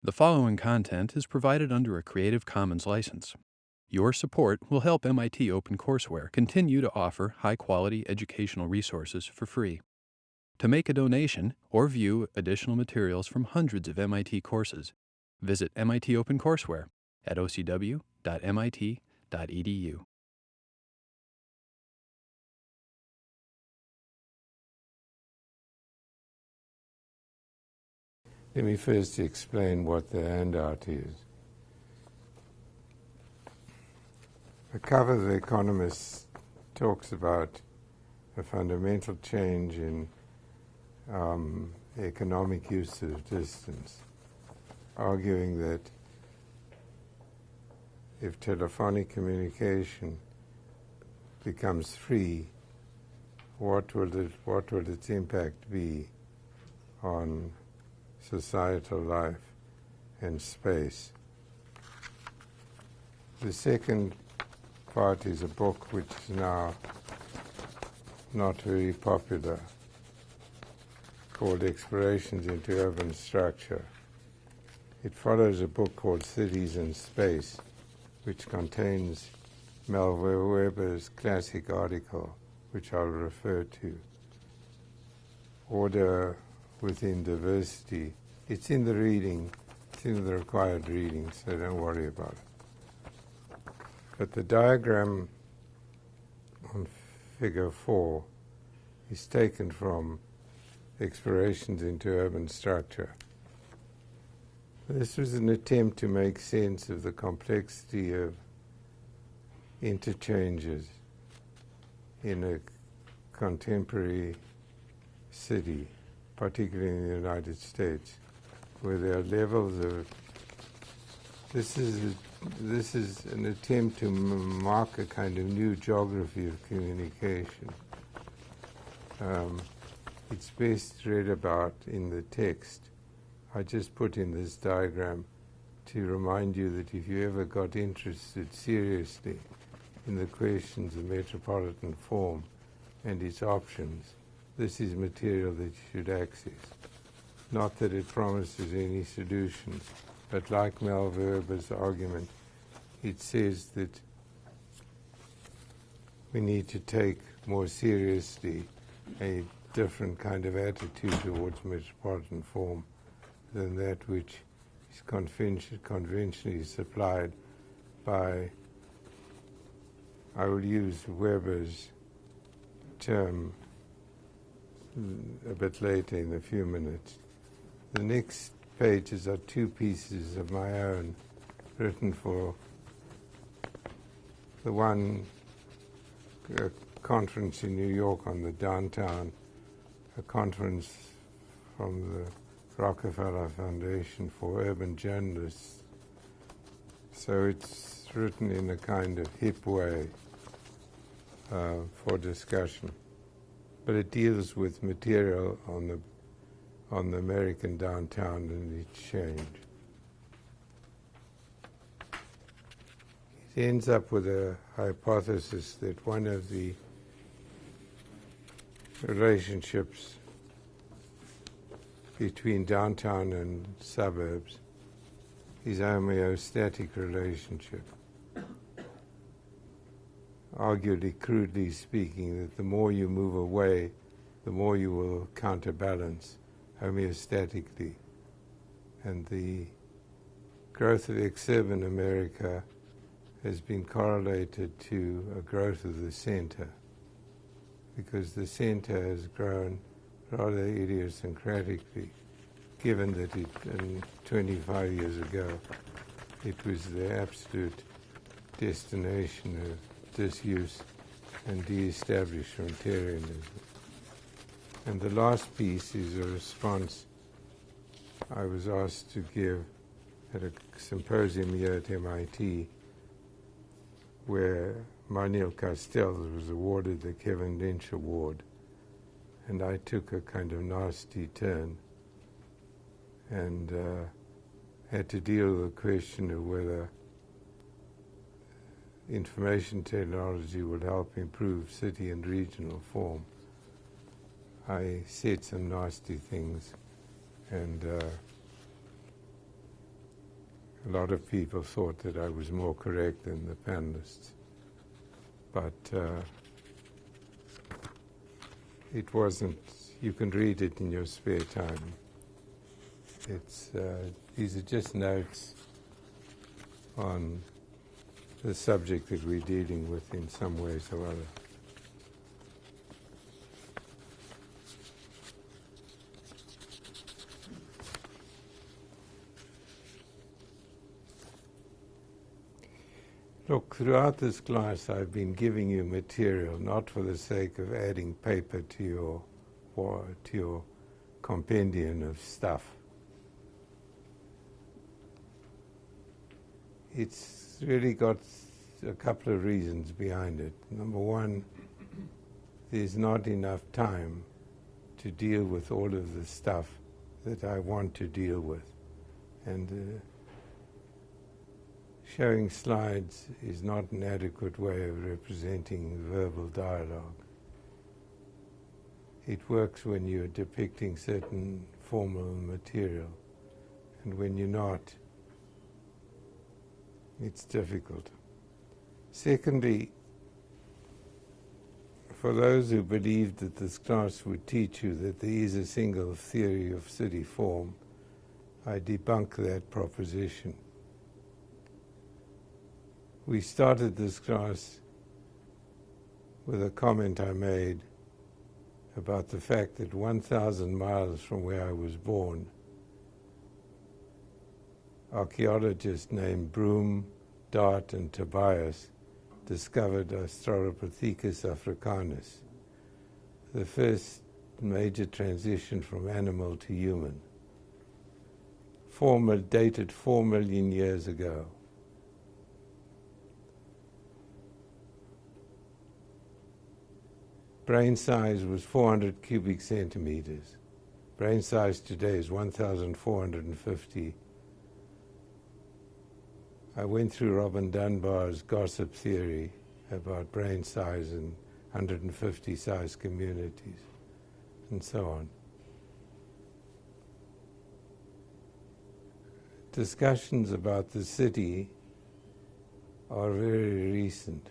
The following content is provided under a Creative Commons license. Your support will help MIT OpenCourseware continue to offer high-quality educational resources for free. To make a donation or view additional materials from hundreds of MIT courses, visit MIT OpenCourseware at ocw.mit.edu. Let me first explain what the handout is. The cover of The Economist talks about a fundamental change in economic use of distance, arguing that if telephonic communication becomes free, what will its impact be on societal life and space? The second part is a book which is now not very popular, called Explorations into Urban Structure. It follows a book called Cities in Space, which contains Melville Weber's classic article, which I'll refer to. Order Within Diversity. It's in the reading, it's in the required reading, so don't worry about it. But the diagram on figure 4 is taken from Explorations into Urban Structure. This was an attempt to make sense of the complexity of interchanges in a contemporary city, particularly in the United States, where there are levels of... This is an attempt to mark a kind of new geography of communication. It's best read about in the text. I just put in this diagram to remind you that if you ever got interested seriously in the questions of metropolitan form and its options, this is material that you should access. Not that it promises any solutions, but like Mel Weber's argument, it says that we need to take more seriously a different kind of attitude towards metropolitan form than that which is conventionally supplied by, I will use Weber's term a bit later in a few minutes. The next pages are two pieces of my own written for the one conference in New York on the downtown, a conference from the Rockefeller Foundation for Urban Journalists. So it's written in a kind of hip way for discussion. But it deals with material on the American downtown and its change. It ends up with a hypothesis that one of the relationships between downtown and suburbs is a homeostatic relationship. Arguably, crudely speaking, that the more you move away, the more you will counterbalance homeostatically. And the growth of exurban America has been correlated to a growth of the center, because the center has grown rather idiosyncratically, given that 25 years ago, it was the absolute destination of disuse and de-establishmentarianism. And the last piece is a response I was asked to give at a symposium here at MIT, where Manuel Castells was awarded the Kevin Lynch Award. And I took a kind of nasty turn and had to deal with the question of whether information technology would help improve city and regional form. I said some nasty things, and A lot of people thought that I was more correct than the panelists, but it wasn't. You can read it in your spare time. These are just notes on the subject that we're dealing with in some ways or other. Look, throughout this class I've been giving you material, not for the sake of adding paper to your compendium of stuff. It's really got a couple of reasons behind it. Number one, there's not enough time to deal with all of the stuff that I want to deal with. And showing slides is not an adequate way of representing verbal dialogue. It works when you're depicting certain formal material, and when you're not, it's difficult. Secondly, for those who believed that this class would teach you that there is a single theory of city form, I debunk that proposition. We started this class with a comment I made about the fact that 1,000 miles from where I was born, archaeologists named Broom, Dart, and Tobias discovered Australopithecus africanus, the first major transition from animal to human, dated 4 million years ago. Brain size was 400 cubic centimeters. Brain size today is 1,450. I went through Robin Dunbar's gossip theory about brain size in 150 size communities, and so on. Discussions about the city are very recent.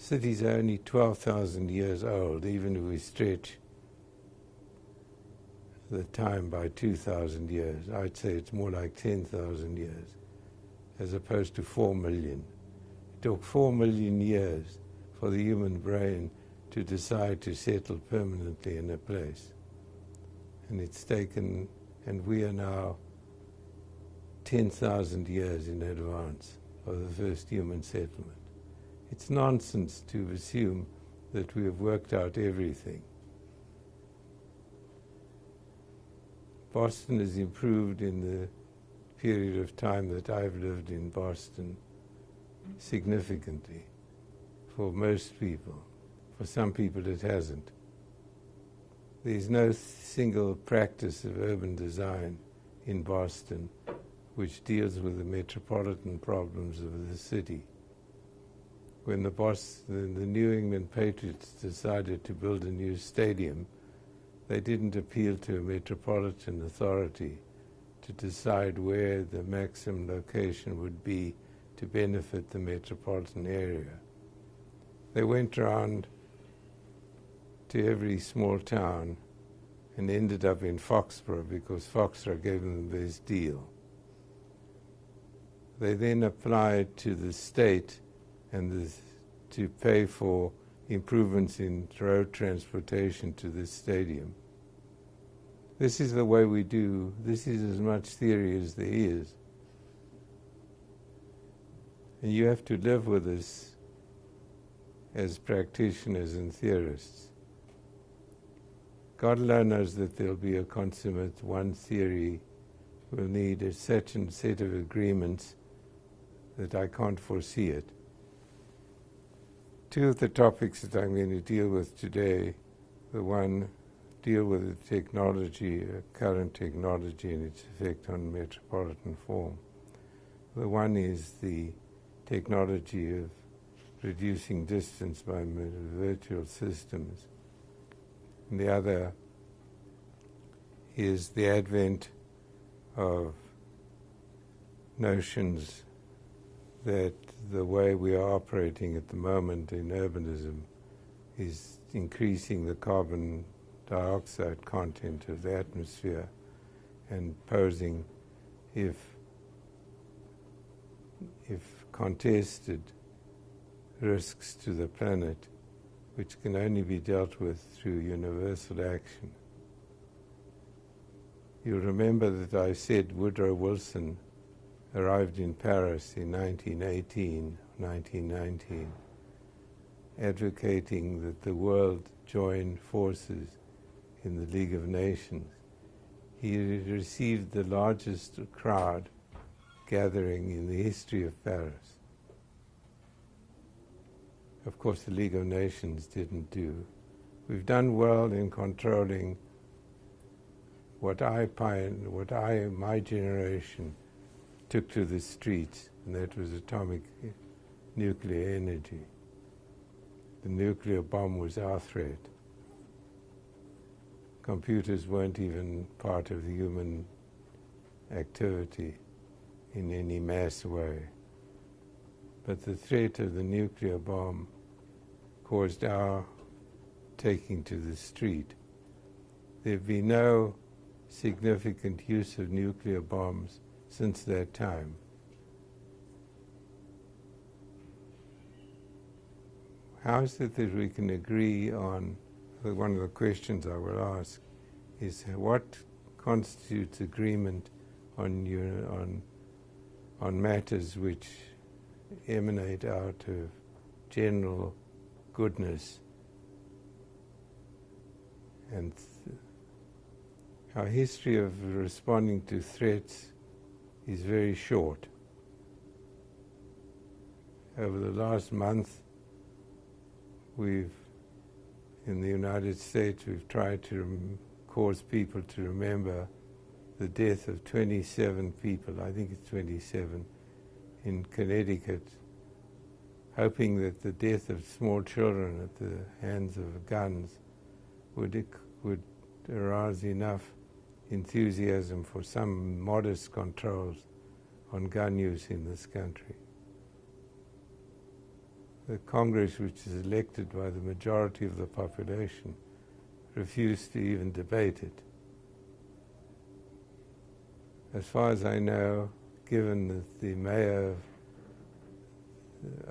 Cities are only 12,000 years old, even if we stretch the time by 2,000 years. I'd say it's more like 10,000 years, as opposed to 4 million. It took 4 million years for the human brain to decide to settle permanently in a place. And it's taken, and we are now 10,000 years in advance of the first human settlement. It's nonsense to assume that we have worked out everything. Boston has improved in the period of time that I've lived in Boston significantly for most people. For some people it hasn't. There's no single practice of urban design in Boston which deals with the metropolitan problems of the city. When the New England Patriots decided to build a new stadium, they didn't appeal to a metropolitan authority to decide where the maximum location would be to benefit the metropolitan area. They went around to every small town and ended up in Foxborough because Foxborough gave them the best deal. They then applied to the state and to pay for improvements in road transportation to this stadium. This is the way we do. This is as much theory as there is. And you have to live with this as practitioners and theorists. God alone knows that there'll be a consummate one theory. We'll need a certain set of agreements that I can't foresee it. Two of the topics that I'm going to deal with today, the one deal with the technology, current technology and its effect on metropolitan form. The one is the technology of reducing distance by virtual systems. And the other is the advent of notions that the way we are operating at the moment in urbanism is increasing the carbon dioxide content of the atmosphere and posing, if contested, risks to the planet, which can only be dealt with through universal action. You'll remember that I said Woodrow Wilson arrived in Paris in 1918, 1919, advocating that the world join forces in the League of Nations. He received the largest crowd gathering in the history of Paris. Of course, the League of Nations didn't do. We've done well in controlling what my generation took to the streets, and that was atomic nuclear energy. The nuclear bomb was our threat. Computers weren't even part of the human activity in any mass way. But the threat of the nuclear bomb caused our taking to the street. There'd be no significant use of nuclear bombs since that time. How is it that we can agree on, one of the questions I will ask is, what constitutes agreement on matters which emanate out of general goodness? And our history of responding to threats is very short. Over the last month, in the United States, we've tried to cause people to remember the death of 27 people, I think it's 27, in Connecticut, hoping that the death of small children at the hands of guns would arouse enough enthusiasm for some modest controls on gun use in this country. The Congress, which is elected by the majority of the population, refused to even debate it. As far as I know, given that the mayor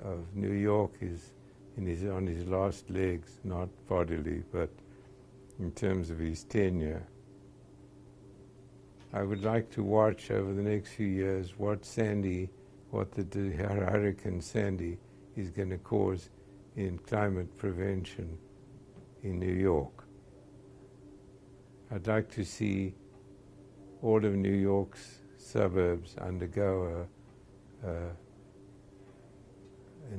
of New York is on his last legs, not bodily, but in terms of his tenure, I would like to watch over the next few years what the Hurricane Sandy is going to cause in climate prevention in New York. I'd like to see all of New York's suburbs undergo an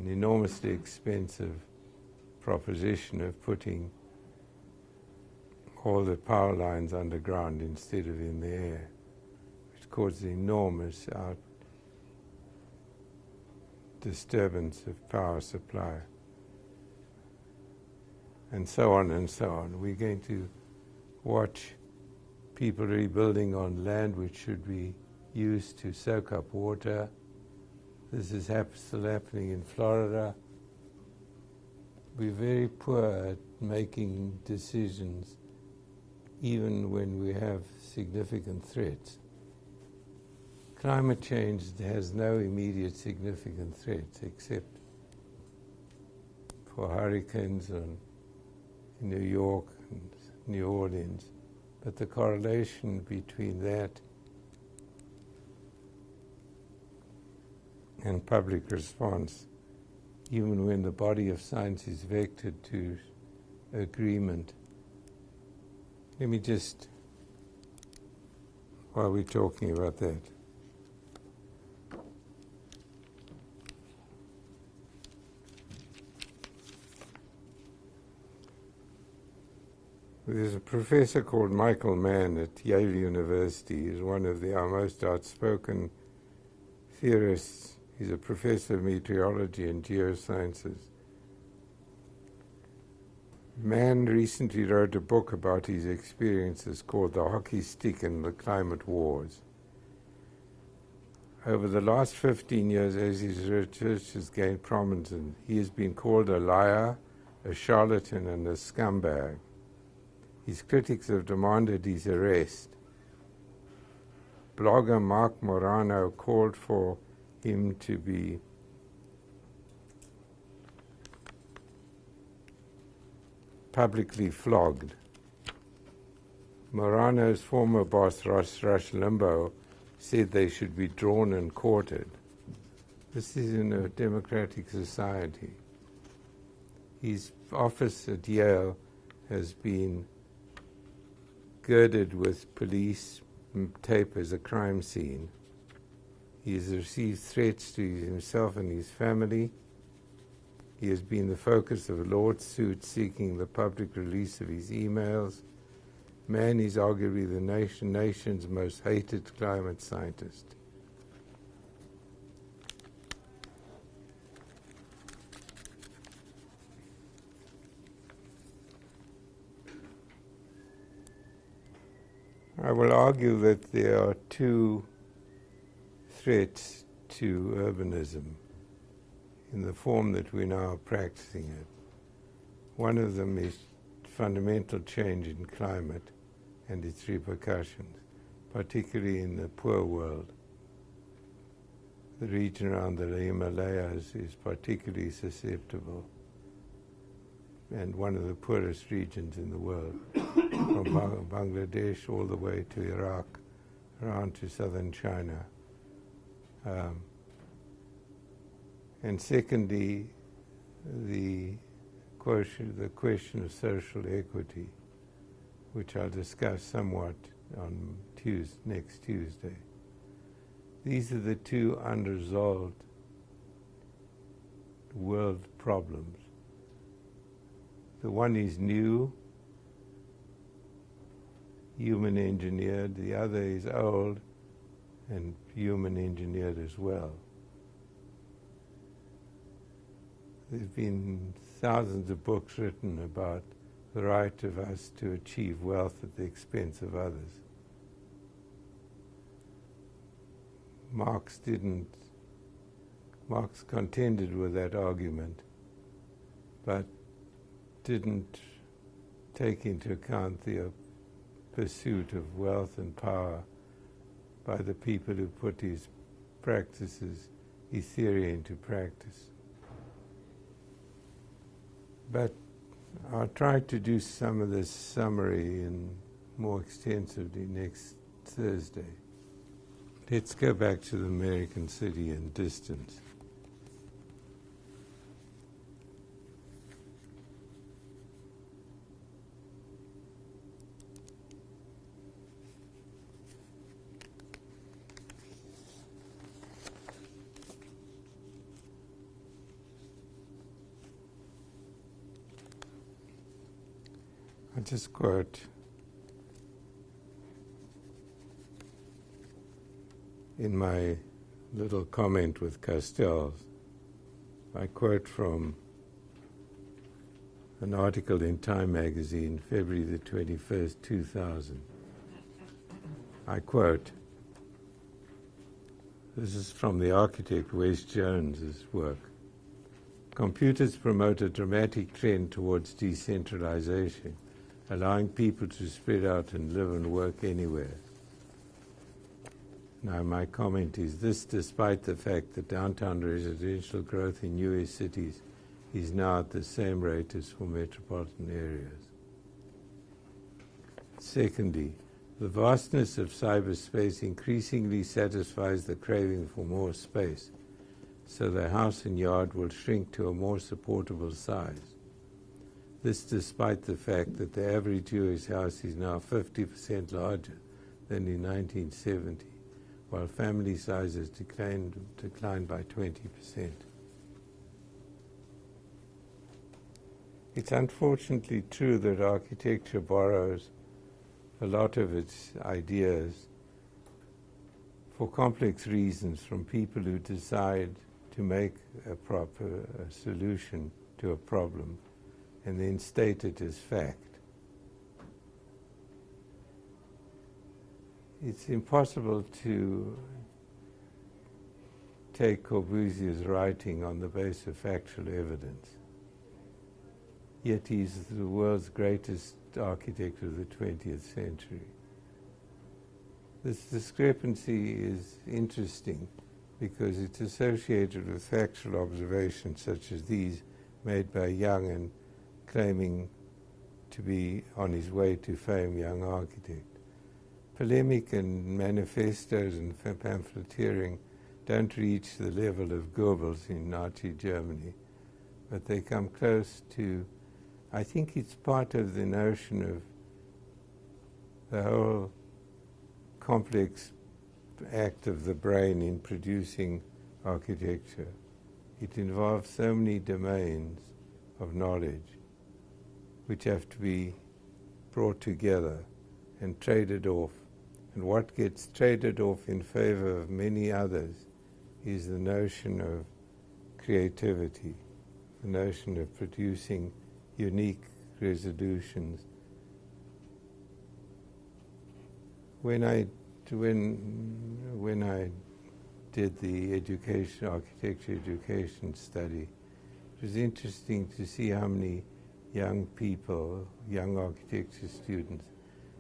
enormously expensive proposition of putting all the power lines underground instead of in the air, which causes enormous disturbance of power supply, and so on and so on. We're going to watch people rebuilding on land which should be used to soak up water. This is still happening in Florida. We're very poor at making decisions even when we have significant threats. Climate change has no immediate significant threats except for hurricanes in New York and New Orleans. But the correlation between that and public response, even when the body of science is vectored to agreement. Let me just, while we're talking about that, there's a professor called Michael Mann at Yale University. He's one of our most outspoken theorists. He's a professor of meteorology and geosciences. Mann recently wrote a book about his experiences called The Hockey Stick and the Climate Wars. Over the last 15 years, as his research has gained prominence, he has been called a liar, a charlatan, and a scumbag. His critics have demanded his arrest. Blogger Mark Morano called for him to be publicly flogged. Morano's former boss, Rush Limbaugh, said they should be drawn and quartered. This is in a democratic society. His office at Yale has been girded with police tape as a crime scene. He has received threats to himself and his family. He has been the focus of a lawsuit seeking the public release of his emails. Man is arguably the nation's most hated climate scientist. I will argue that there are two threats to urbanism in the form that we're now practicing it. One of them is fundamental change in climate and its repercussions, particularly in the poor world. The region around the Himalayas is particularly susceptible, and one of the poorest regions in the world, from Bangladesh all the way to Iraq, around to southern China. And secondly, the question of social equity, which I'll discuss somewhat on next Tuesday. These are the two unresolved world problems. The one is new, human engineered. The other is old and human engineered as well. There have been thousands of books written about the right of us to achieve wealth at the expense of others. Marx contended with that argument, but didn't take into account the pursuit of wealth and power by the people who put his theory into practice. But I'll try to do some of this summary in more extensively next Thursday. Let's go back to the American city and distance. I'll just quote in my little comment with Castells. I quote from an article in Time magazine, February the 21st, 2000. I quote, this is from the architect Wes Jones's work. Computers promote a dramatic trend towards decentralization, allowing people to spread out and live and work anywhere. Now my comment is this despite the fact that downtown residential growth in US cities is now at the same rate as for metropolitan areas. Secondly, the vastness of cyberspace increasingly satisfies the craving for more space, so the house and yard will shrink to a more supportable size. This despite the fact that the average US house is now 50% larger than in 1970, while family sizes declined by 20%. It's unfortunately true that architecture borrows a lot of its ideas for complex reasons from people who decide to make a proper solution to a problem and then state it as fact. It's impossible to take Corbusier's writing on the basis of factual evidence. Yet he's the world's greatest architect of the 20th century. This discrepancy is interesting because it's associated with factual observations such as these made by Young and claiming to be on his way to fame young architect. Polemic and manifestos and pamphleteering don't reach the level of Goebbels in Nazi Germany, but they come close to, I think it's part of the notion of the whole complex act of the brain in producing architecture. It involves so many domains of knowledge which have to be brought together and traded off. And what gets traded off in favor of many others is the notion of creativity, the notion of producing unique resolutions. When I did the architecture education study, it was interesting to see how many young people, young architecture students,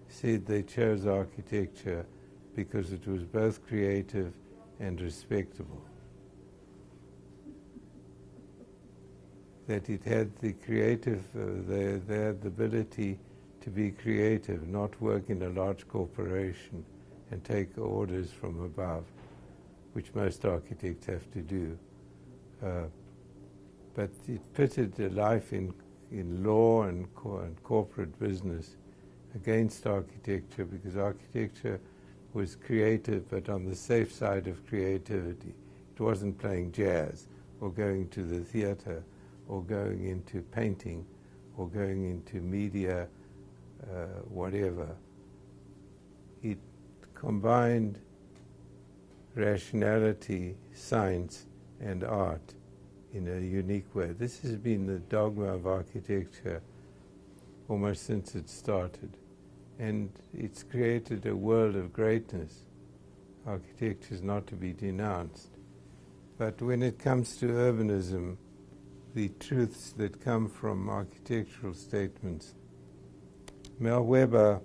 said they chose architecture because it was both creative and respectable. That it had the creative, they had the ability to be creative, not work in a large corporation and take orders from above, which most architects have to do. But it pitted a life in law and corporate business against architecture, because architecture was creative but on the safe side of creativity. It wasn't playing jazz or going to the theater or going into painting or going into media, whatever. It combined rationality, science, and art in a unique way. This has been the dogma of architecture almost since it started. And it's created a world of greatness. Architecture is not to be denounced. But when it comes to urbanism, the truths that come from architectural statements, Mel Weber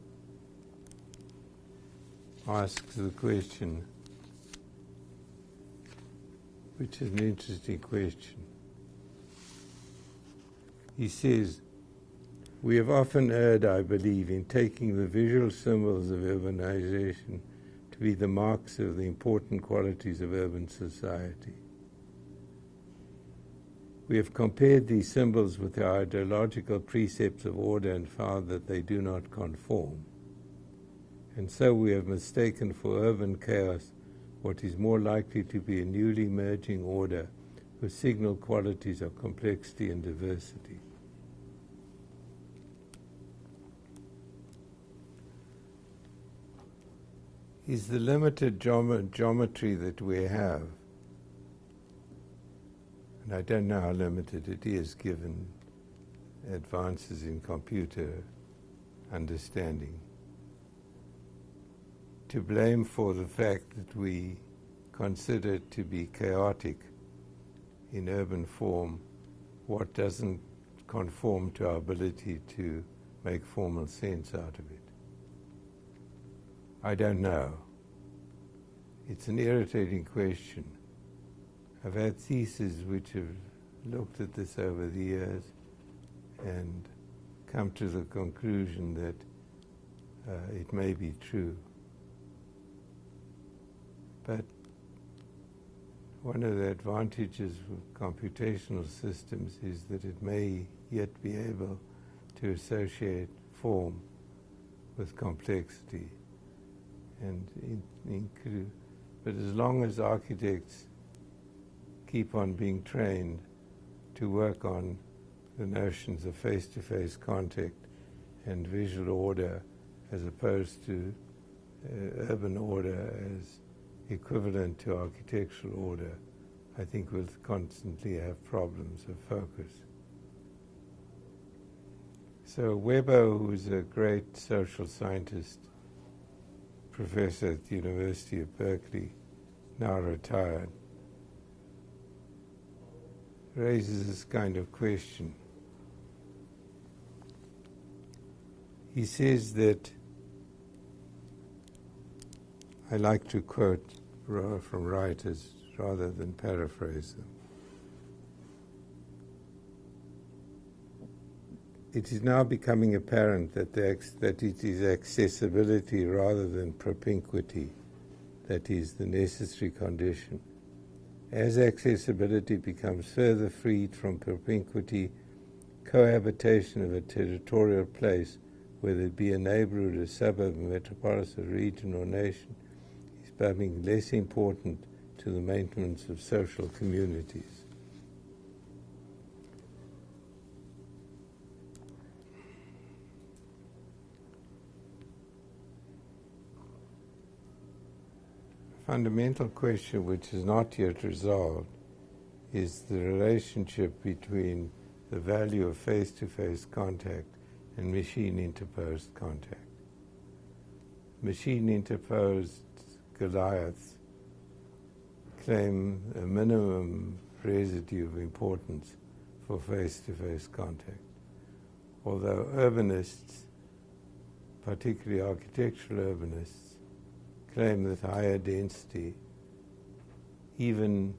asks the question, which is an interesting question. He says, "We have often erred, I believe, in taking the visual symbols of urbanization to be the marks of the important qualities of urban society. We have compared these symbols with our ideological precepts of order and found that they do not conform. And so we have mistaken for urban chaos what is more likely to be a newly merging order with signal qualities of complexity and diversity." Is the limited geometry that we have, and I don't know how limited it is given advances in computer understanding, to blame for the fact that we consider to be chaotic in urban form what doesn't conform to our ability to make formal sense out of it? I don't know. It's an irritating question. I've had theses which have looked at this over the years and come to the conclusion that it may be true. But one of the advantages of computational systems is that it may yet be able to associate form with complexity and include. But as long as architects keep on being trained to work on the notions of face-to-face contact and visual order as opposed to urban order as equivalent to architectural order, I think we'll constantly have problems of focus. So Weber, who's a great social scientist, professor at the University of Berkeley, now retired, raises this kind of question. He says that, I like to quote from writers rather than paraphrase them. It is now becoming apparent that it is accessibility rather than propinquity that is the necessary condition. As accessibility becomes further freed from propinquity, cohabitation of a territorial place, whether it be a neighborhood, a suburb, a metropolis, a region or nation, is becoming less important to the maintenance of social communities. Fundamental question which is not yet resolved is the relationship between the value of face-to-face contact and machine-interposed contact. Machine-interposed Goliaths claim a minimum residue of importance for face-to-face contact, although urbanists, particularly architectural urbanists, claim that higher density, even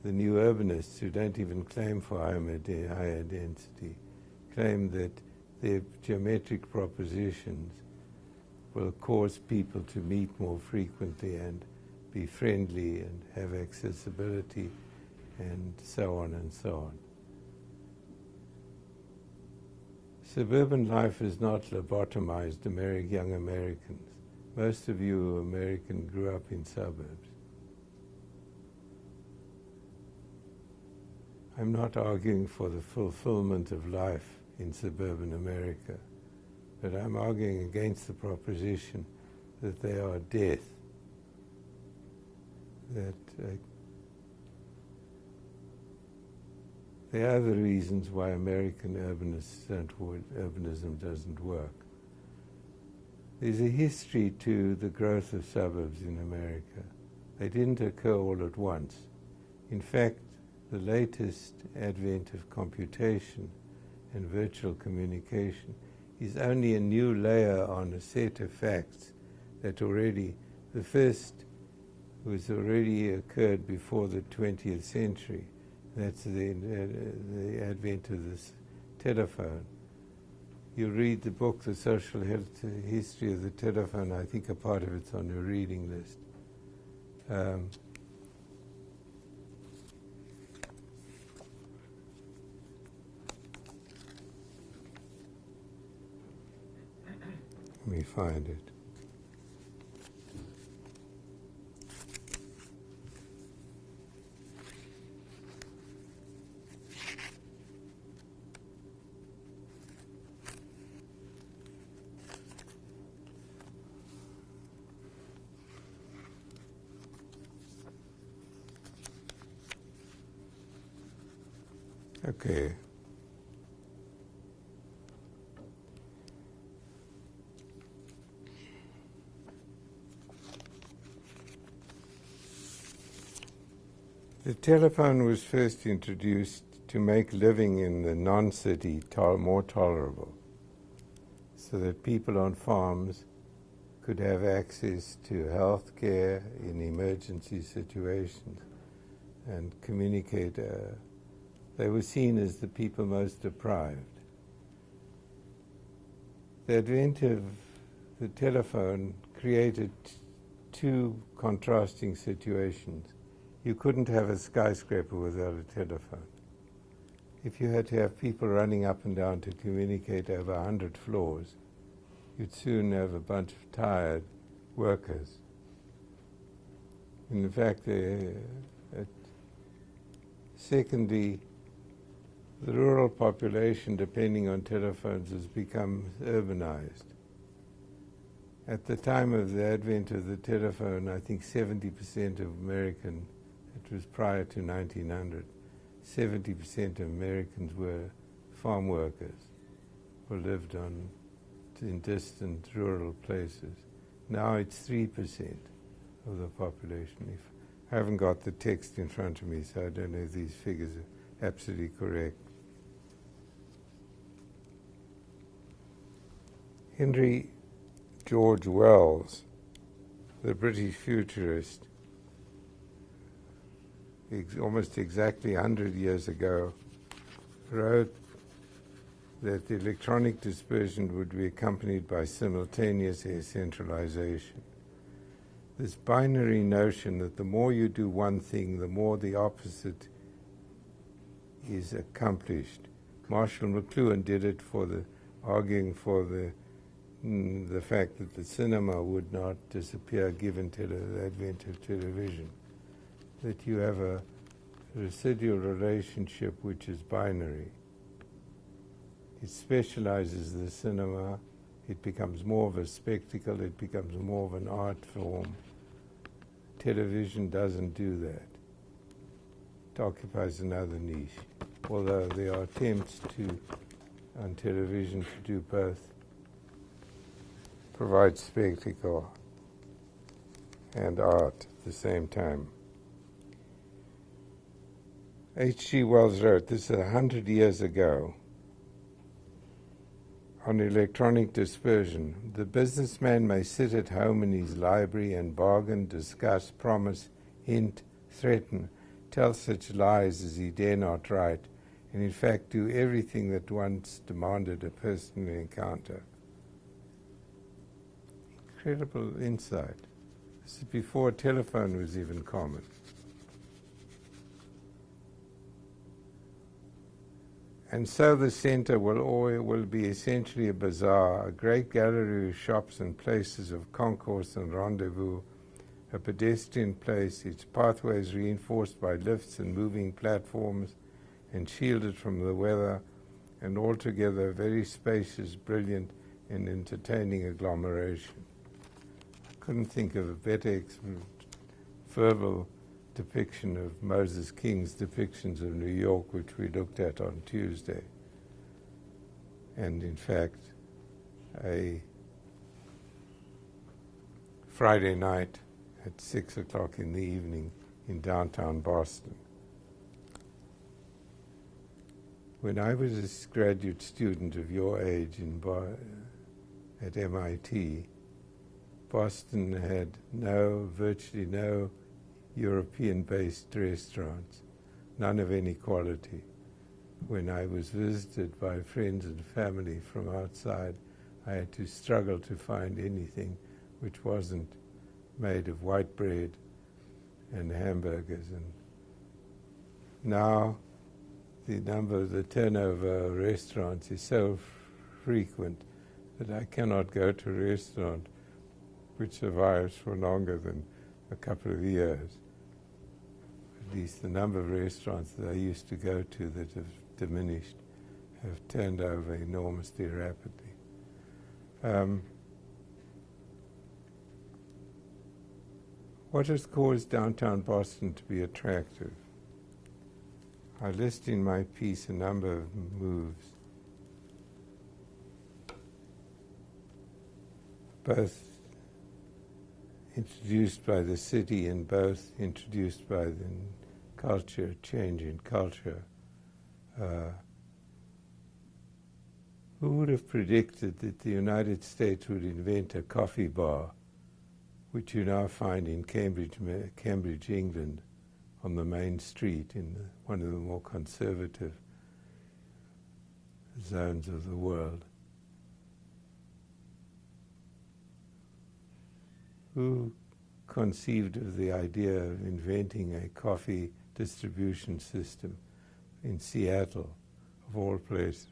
the new urbanists who don't even claim for higher density, claim that their geometric propositions will cause people to meet more frequently and be friendly and have accessibility and so on and so on. Suburban life is not lobotomized young Americans. Most of you American grew up in suburbs. I'm not arguing for the fulfillment of life in suburban America, but I'm arguing against the proposition that they are death, that there are other reasons why American urbanism doesn't work. There's a history to the growth of suburbs in America. They didn't occur all at once. In fact, the latest advent of computation and virtual communication is only a new layer on a set of facts that already, the first was already occurred before the 20th century. That's the advent of this telephone. You read the book, The Social History of the Telephone. I think a part of it's on your reading list. Let me find it. Okay. The telephone was first introduced to make living in the non-city more tolerable, so that people on farms could have access to health care in emergency situations and communicate. They were seen as the people most deprived. The advent of the telephone created two contrasting situations. You couldn't have a skyscraper without a telephone. If you had to have people running up and down to communicate over 100 floors, you'd soon have a bunch of tired workers. In fact, secondly, the rural population, depending on telephones, has become urbanized. At the time of the advent of the telephone, I think 70% of American, it was prior to 1900, 70% of Americans were farm workers who lived in distant rural places. Now it's 3% of the population. I haven't got the text in front of me, so I don't know if these figures absolutely correct. Henry George Wells, the British futurist, almost exactly 100 years ago, wrote that the electronic dispersion would be accompanied by simultaneous air centralization. This binary notion that the more you do one thing, the more the opposite is accomplished. Marshall McLuhan did it arguing for the fact that the cinema would not disappear given the advent of television. That you have a residual relationship which is binary. It specializes the cinema, it becomes more of a spectacle, it becomes more of an art form. Television doesn't do that. It occupies another niche. Although there are attempts on television to do both, provide spectacle and art at the same time. H.G. Wells wrote, this is 100 years ago, on electronic dispersion. The businessman may sit at home in his library and bargain, discuss, promise, hint, threaten, tell such lies as he dare not write, and in fact do everything that once demanded a personal encounter. Incredible insight. This is before telephone was even common. And so the center will be essentially a bazaar, a great gallery of shops and places of concourse and rendezvous, a pedestrian place, its pathways reinforced by lifts and moving platforms and shielded from the weather, and altogether a very spacious, brilliant, and entertaining agglomeration. I couldn't think of a better verbal depiction of Moses King's depictions of New York, which we looked at on Tuesday. And in fact, a Friday night at 6 o'clock in the evening in downtown Boston. When I was a graduate student of your age at MIT, Boston had virtually no European-based restaurants, none of any quality. When I was visited by friends and family from outside, I had to struggle to find anything which wasn't made of white bread and hamburgers. And now the turnover of restaurants is so frequent that I cannot go to a restaurant which survives for longer than a couple of years. At least the number of restaurants that I used to go to that have diminished have turned over enormously rapidly. What has caused downtown Boston to be attractive? I list in my piece a number of moves, both introduced by the city and both introduced by the change in culture. Who would have predicted that the United States would invent a coffee bar, which you now find in Cambridge, England, on the main street in one of the more conservative zones of the world? Who conceived of the idea of inventing a coffee distribution system in Seattle, of all places?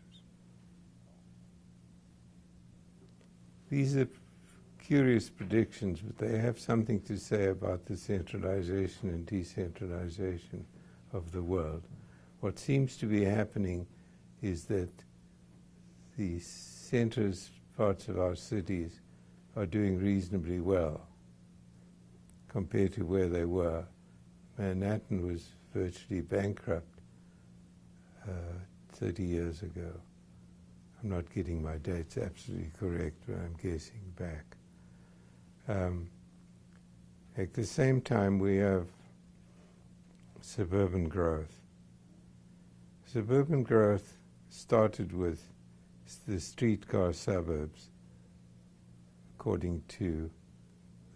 These are curious predictions, but they have something to say about the centralization and decentralization of the world. What seems to be happening is that the centers, parts of our cities, are doing reasonably well compared to where they were. Manhattan was virtually bankrupt 30 years ago. I'm not getting my dates absolutely correct, but I'm guessing back. At the same time, we have suburban growth. Suburban growth started with the streetcar suburbs, according to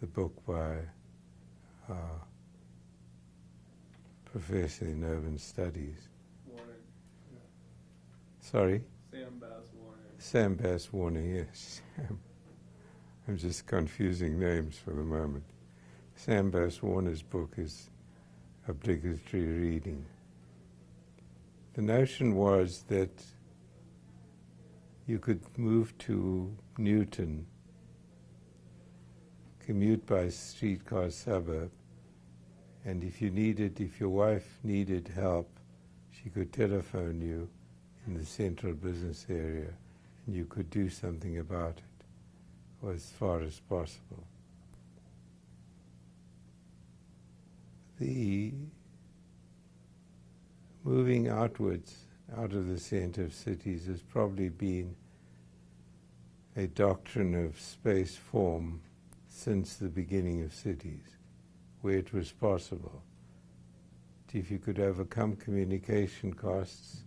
the book by professor in urban studies. Warner. Sorry? Sam Bass Warner. Sam Bass Warner, yes. I'm just confusing names for the moment. Sam Bass Warner's book is obligatory reading. The notion was that you could move to Newton, commute by streetcar suburb, and if your wife needed help, she could telephone you in the central business area, and you could do something about it, or as far as possible. The moving outwards, out of the center of cities, has probably been a doctrine of space form since the beginning of cities, where it was possible. If you could overcome communication costs,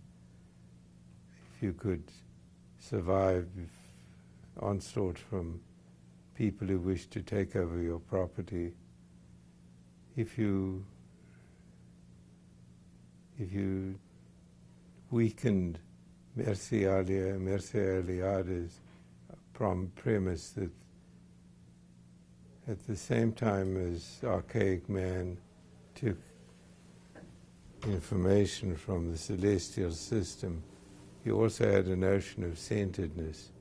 if you could survive onslaught from people who wish to take over your property, if you weakened Mircea Eliade's premise that at the same time as archaic man took information from the celestial system, he also had a notion of centeredness,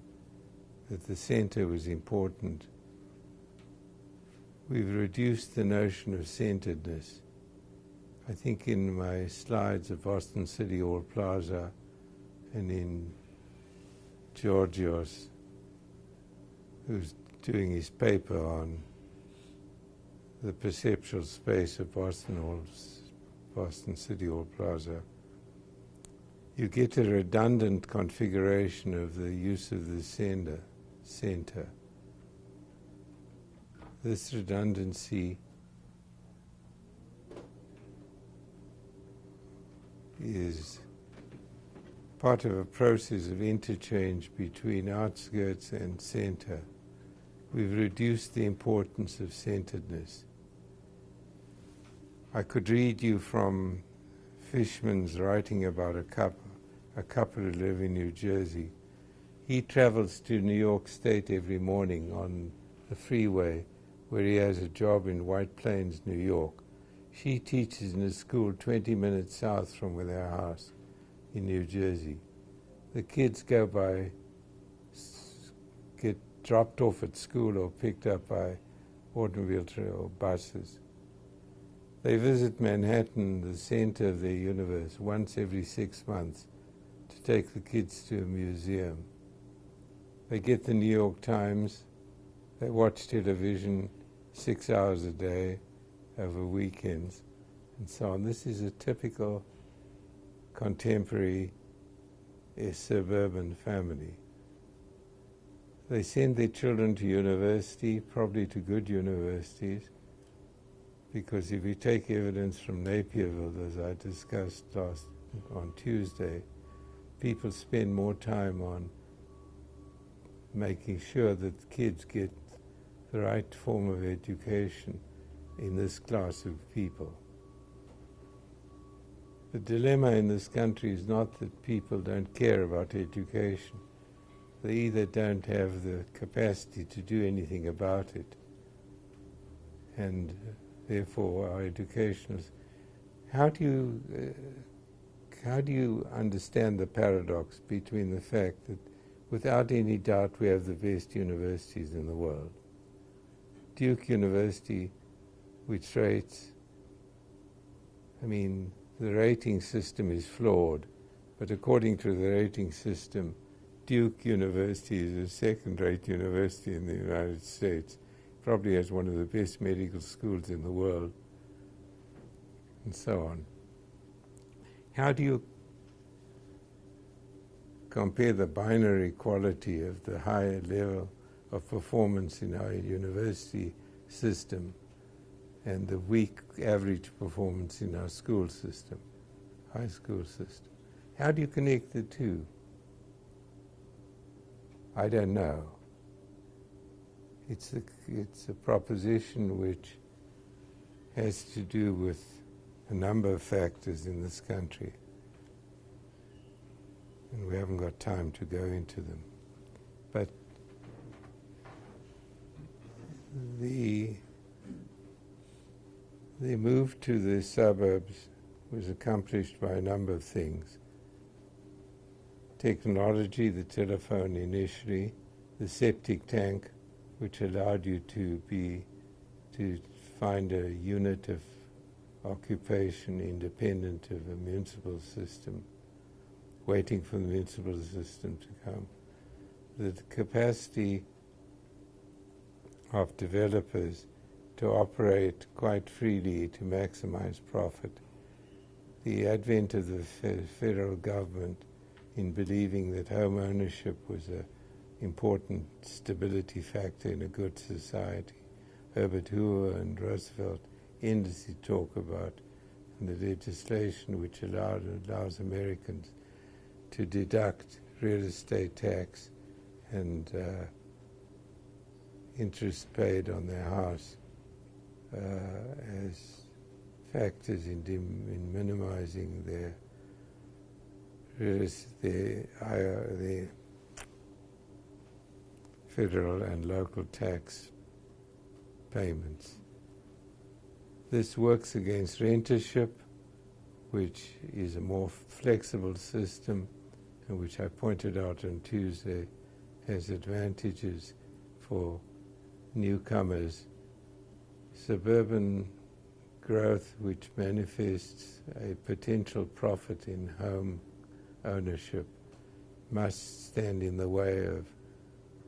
that the center was important. We've reduced the notion of centeredness. I think in my slides of Boston City Hall Plaza and in Georgios, who's doing his paper on the perceptual space of Boston City Hall Plaza, you get a redundant configuration of the use of the center. This redundancy is part of a process of interchange between outskirts and center. We've reduced the importance of centeredness. I could read you from Fishman's writing about a couple who live in New Jersey. He travels to New York State every morning on the freeway, where he has a job in White Plains, New York. She teaches in a school 20 minutes south from their house in New Jersey. The kids go by, get dropped off at school or picked up by automobile or buses. They visit Manhattan, the center of their universe, once every 6 months to take the kids to a museum. They get the New York Times, they watch television 6 hours a day over weekends, and so on. This is a typical contemporary suburban family. They send their children to university, probably to good universities, because if you take evidence from Napierville, as I discussed on Tuesday, people spend more time on making sure that kids get the right form of education in this class of people. The dilemma in this country is not that people don't care about education. They either don't have the capacity to do anything about it, and therefore our educationalists. How do you understand the paradox between the fact that without any doubt we have the best universities in the world? Duke University, which rates, the rating system is flawed, but according to the rating system, Duke University is a second-rate university in the United States. Probably has one of the best medical schools in the world, and so on. How do you compare the binary quality of the higher level of performance in our university system and the weak average performance in our school system, high school system? How do you connect the two? I don't know. It's a proposition which has to do with a number of factors in this country, and we haven't got time to go into them. But the move to the suburbs was accomplished by a number of things. Technology, the telephone initially, the septic tank, which allowed you to find a unit of occupation independent of a municipal system, waiting for the municipal system to come. The capacity of developers to operate quite freely to maximize profit. The advent of the federal government in believing that home ownership was an important stability factor in a good society. Herbert Hoover and Roosevelt endlessly talk about, and the legislation which allows Americans to deduct real estate tax and interest paid on their house as factors in minimizing their federal and local tax payments. This works against rentership, which is a more flexible system, and which I pointed out on Tuesday has advantages for newcomers. Suburban growth, which manifests a potential profit in home ownership, must stand in the way of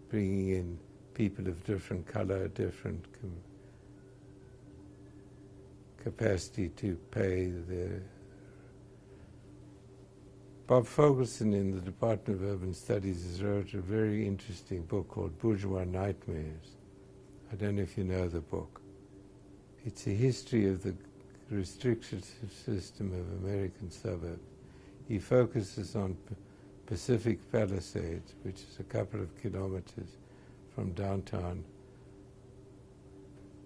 bringing in people of different color, different capacity to pay their... Bob Fogelson in the Department of Urban Studies has wrote a very interesting book called Bourgeois Nightmares. I don't know if you know the book. It's a history of the restrictive system of American suburbs. He focuses on Pacific Palisades, which is a couple of kilometers from downtown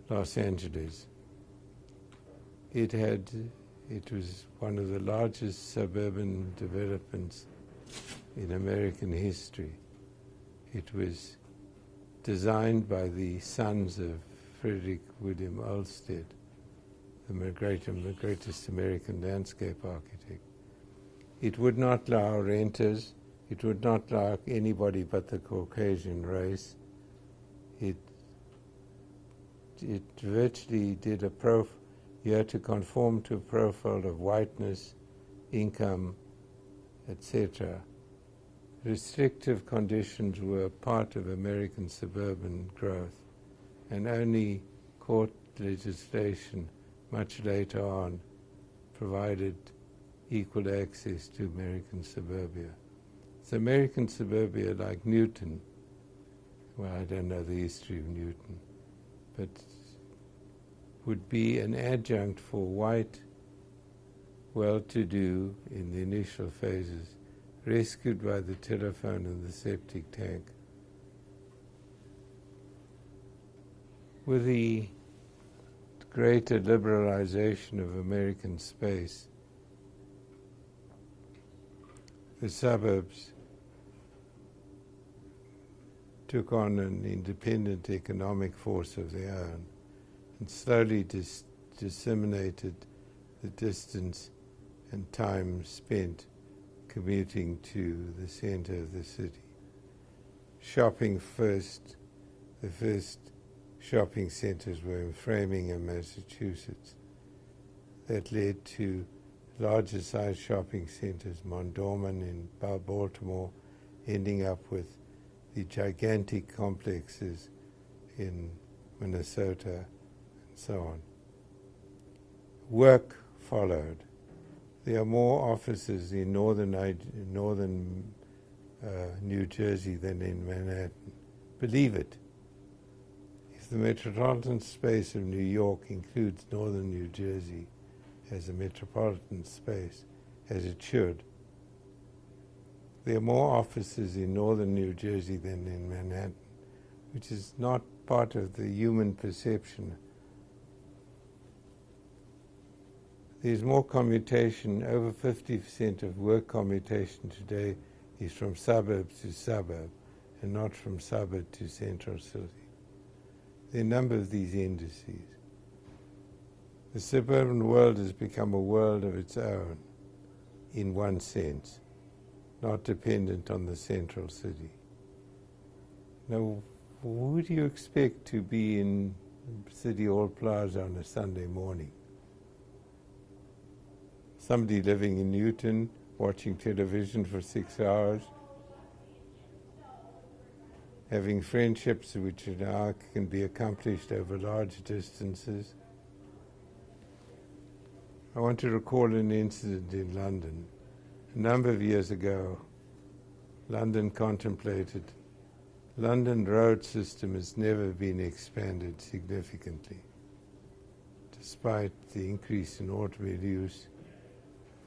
Los Angeles. It was one of the largest suburban developments in American history. It was designed by the sons of Frederick William Olmsted, the greatest American landscape architect. It would not allow renters. It would not allow anybody but the Caucasian race. It virtually did you had to conform to a profile of whiteness, income, etc. Restrictive conditions were part of American suburban growth, and only court legislation much later on provided equal access to American suburbia. So American suburbia, like Newton, well, I don't know the history of Newton, but would be an adjunct for white, well-to-do in the initial phases, rescued by the telephone and the septic tank. With the greater liberalization of American space, the suburbs took on an independent economic force of their own and slowly disseminated the distance and time spent commuting to the center of the city. Shopping first, the first shopping centers were in Framingham, Massachusetts. That led to larger size shopping centers, Mondawmin in Baltimore, ending up with the gigantic complexes in Minnesota, and so on. Work followed. There are more offices in northern New Jersey than in Manhattan. Believe it. If the metropolitan space of New York includes northern New Jersey as a metropolitan space, as it should, There are more offices in northern New Jersey than in Manhattan, which is not part of the human perception. There's more commutation. Over 50% of work commutation today is from suburb to suburb and not from suburb to central city. There are a number of these indices. The suburban world has become a world of its own, in one sense, not dependent on the central city. Now, would you expect to be in City Hall Plaza on a Sunday morning? Somebody living in Newton, watching television for 6 hours, having friendships which now can be accomplished over large distances. I want to recall an incident in London. A number of years ago, London road system has never been expanded significantly, despite the increase in automobile use,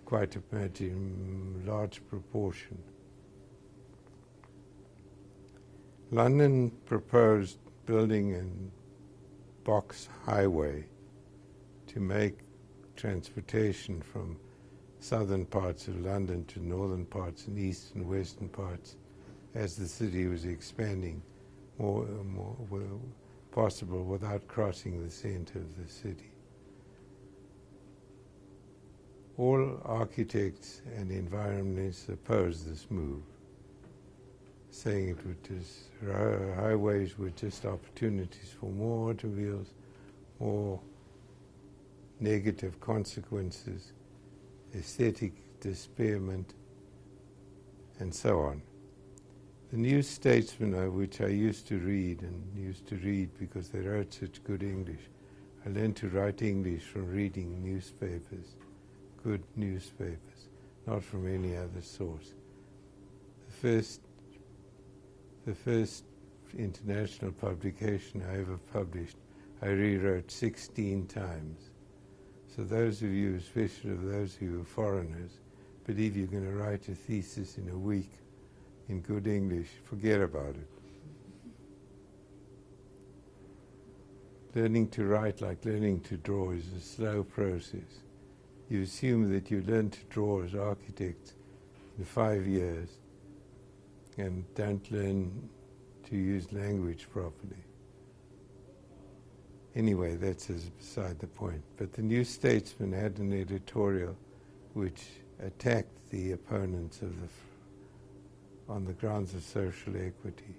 quite a large proportion. London proposed building a box highway to make transportation from southern parts of London to northern parts and east and western parts, as the city was expanding, more possible without crossing the center of the city. All architects and environmentalists opposed this move, saying it would just, highways were just opportunities for more automobiles, more negative consequences, aesthetic disparagement, and so on. The New Statesman, which I used to read because they wrote such good English. I learned to write English from reading newspapers, good newspapers, not from any other source. The first international publication I ever published, I rewrote 16 times. So those of you, especially those of you who are foreigners, believe you're going to write a thesis in a week in good English, forget about it. Learning to write, like learning to draw, is a slow process. You assume that you learn to draw as architects in 5 years and don't learn to use language properly. Anyway, that's beside the point. But the New Statesman had an editorial which attacked the opponents of on the grounds of social equity.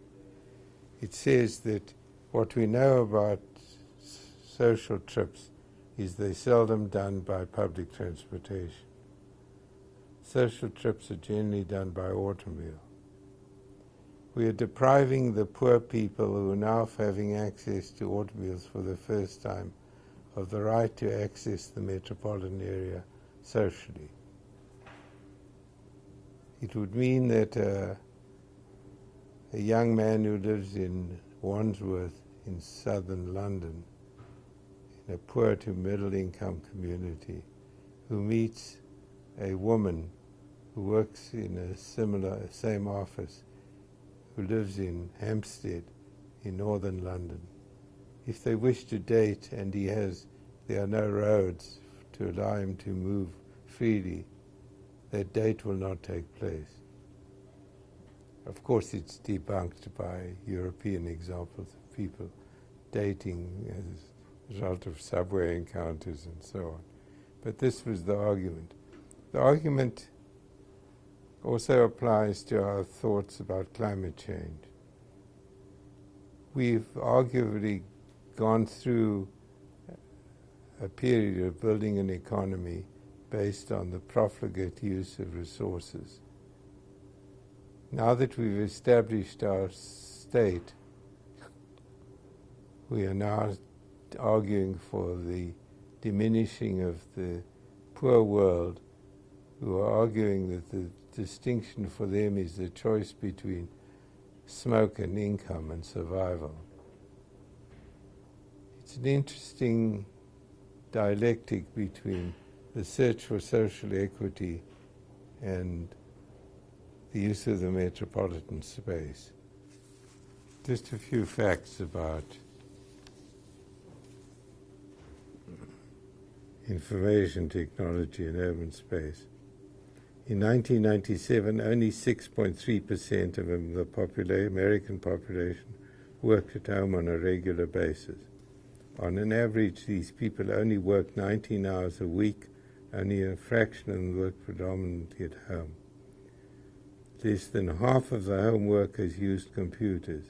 It says that what we know about social trips is they're seldom done by public transportation. Social trips are generally done by automobile. We are depriving the poor people who are now having access to automobiles for the first time of the right to access the metropolitan area socially. It would mean that a young man who lives in Wandsworth in southern London, in a poor to middle income community, who meets a woman who works in a same office, who lives in Hampstead in northern London. If they wish to date and there are no roads to allow him to move freely, that date will not take place. Of course, it's debunked by European examples of people dating as a result of subway encounters and so on. But this was the argument. The argument also applies to our thoughts about climate change. We've arguably gone through a period of building an economy based on the profligate use of resources. Now that we've established our state, we are now arguing for the diminishing of the poor world, who are arguing that the distinction for them is the choice between smoke and income and survival. It's an interesting dialectic between the search for social equity and the use of the metropolitan space. Just a few facts about information technology in urban space. In 1997, only 6.3% of the American population worked at home on a regular basis. On an average, these people only worked 19 hours a week, only a fraction of them worked predominantly at home. Less than half of the home workers used computers,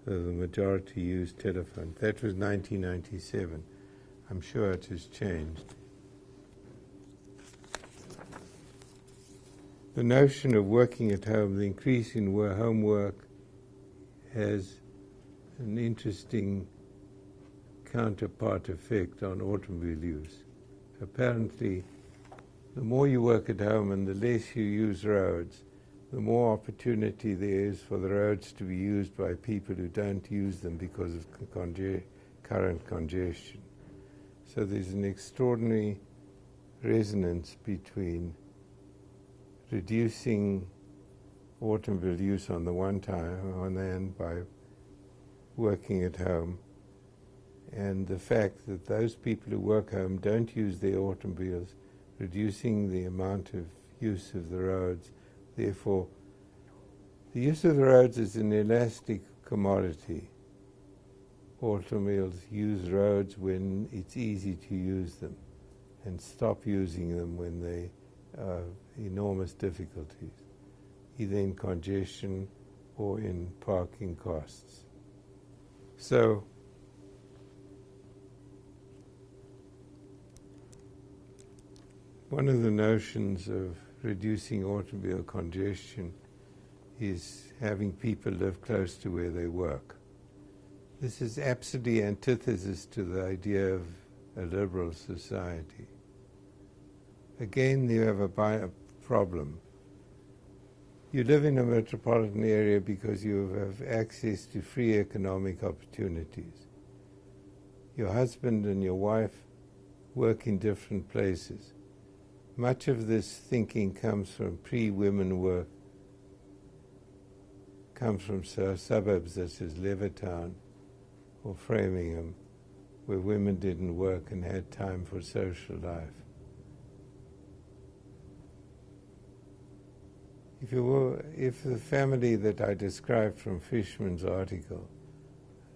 though the majority used telephones. That was 1997. I'm sure it has changed. The notion of working at home, the increase in homework, has an interesting counterpart effect on automobile use. Apparently, the more you work at home and the less you use roads, the more opportunity there is for the roads to be used by people who don't use them because of current congestion. So there's an extraordinary resonance between reducing automobile use on the one hand by working at home, and the fact that those people who work home don't use their automobiles, reducing the amount of use of the roads. Therefore, the use of the roads is an elastic commodity. Automobiles use roads when it's easy to use them and stop using them when they are enormous difficulties, either in congestion or in parking costs. So, one of the notions of reducing automobile congestion is having people live close to where they work. This is absolutely antithesis to the idea of a liberal society. Again, you have a problem. You live in a metropolitan area because you have access to free economic opportunities. Your husband and your wife work in different places. Much of this thinking comes from pre-women work, comes from suburbs such as Levittown or Framingham, where women didn't work and had time for social life. If the family that I described from Fishman's article,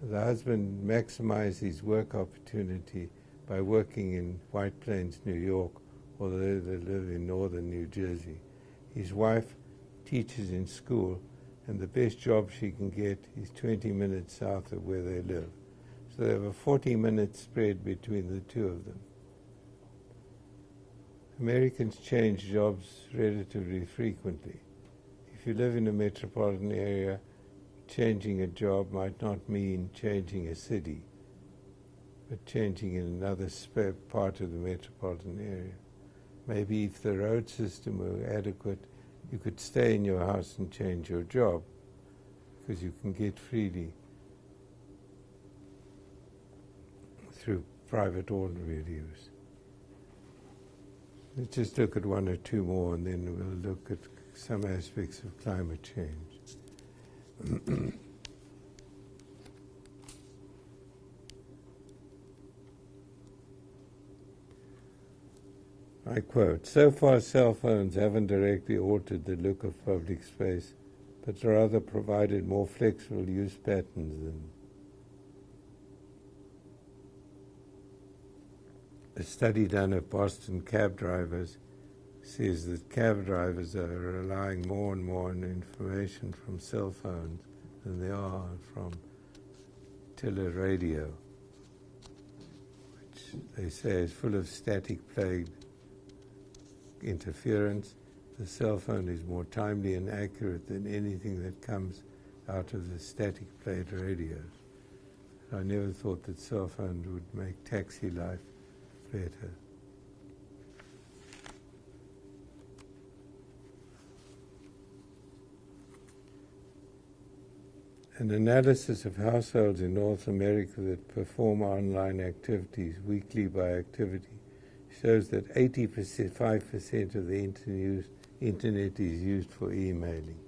the husband maximized his work opportunity by working in White Plains, New York, or they live in northern New Jersey. His wife teaches in school, and the best job she can get is 20 minutes south of where they live. So they have a 40-minute spread between the two of them. Americans change jobs relatively frequently. If you live in a metropolitan area, changing a job might not mean changing a city, but changing in another part of the metropolitan area. Maybe if the road system were adequate, you could stay in your house and change your job, because you can get freely through private automobile use. Let's just look at one or two more, and then we'll look at some aspects of climate change. I quote, "So far cell phones haven't directly altered the look of public space, but rather provided more flexible use patterns than." A study done of Boston cab drivers says that cab drivers are relying more and more on information from cell phones than they are from teleradio, which they say is full of static-plagued interference. The cell phone is more timely and accurate than anything that comes out of the static-plagued radios. I never thought that cell phones would make taxi life better. An analysis of households in North America that perform online activities weekly by activity shows that 85% of the internet is used for emailing.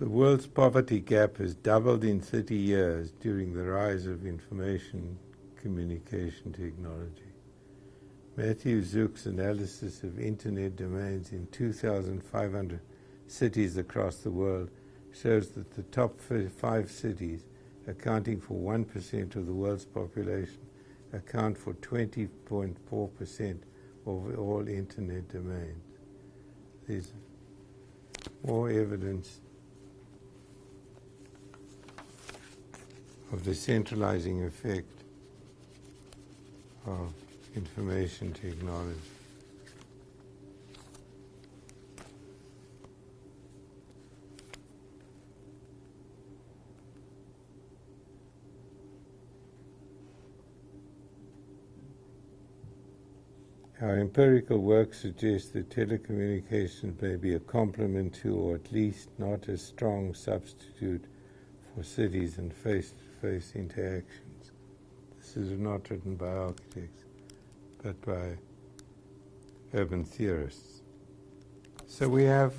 The world's poverty gap has doubled in 30 years during the rise of information communication technology. Matthew Zook's analysis of internet domains in 2,500 cities across the world shows that the top 5 cities, accounting for 1% of the world's population, account for 20.4% of all internet domains. There's more evidence of the centralizing effect of information technology. Our empirical work suggests that telecommunications may be a complement to, or at least not a strong substitute for, cities and face-to-face interactions. This is not written by architects, but by urban theorists. So we are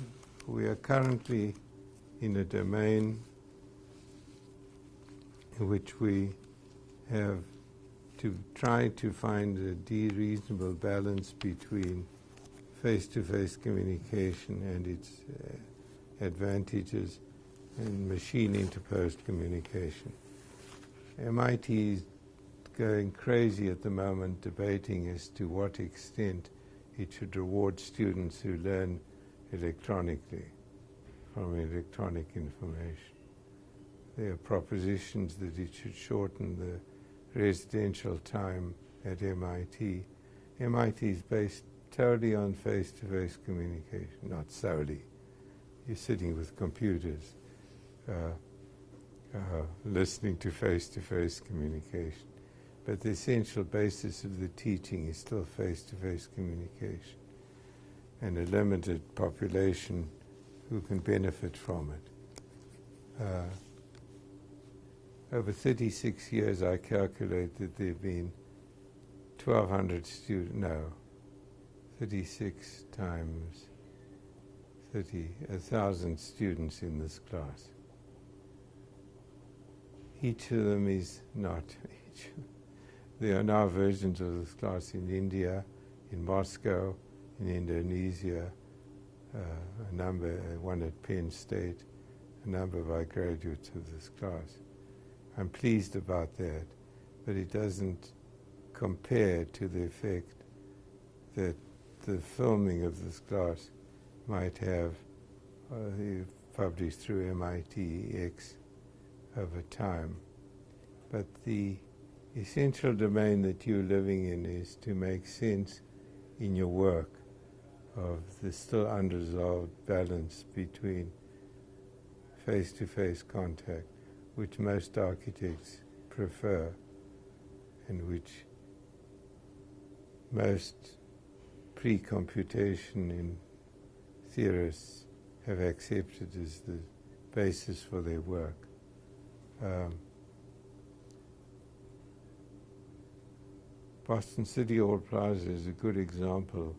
currently in a domain in which we have to try to find a reasonable balance between face-to-face communication and its advantages and machine-interposed communication. MIT is going crazy at the moment debating as to what extent it should reward students who learn electronically from electronic information. There are propositions that it should shorten the residential time at MIT. MIT is based totally on face-to-face communication, not solely. You're sitting with computers, listening to face-to-face communication. But the essential basis of the teaching is still face-to-face communication, and a limited population who can benefit from it. Over 36 years, I calculate that there have been 1,200 students, 36 times 30, 1,000 students in this class. Each of them is not each. There are now versions of this class in India, in Moscow, in Indonesia, one at Penn State, a number of our graduates of this class. I'm pleased about that, but it doesn't compare to the effect that the filming of this class might have published through MIT-X over time. But the essential domain that you're living in is to make sense in your work of the still unresolved balance between face-to-face contact, which most architects prefer and which most pre-computation in theorists have accepted as the basis for their work. Boston City Hall Plaza is a good example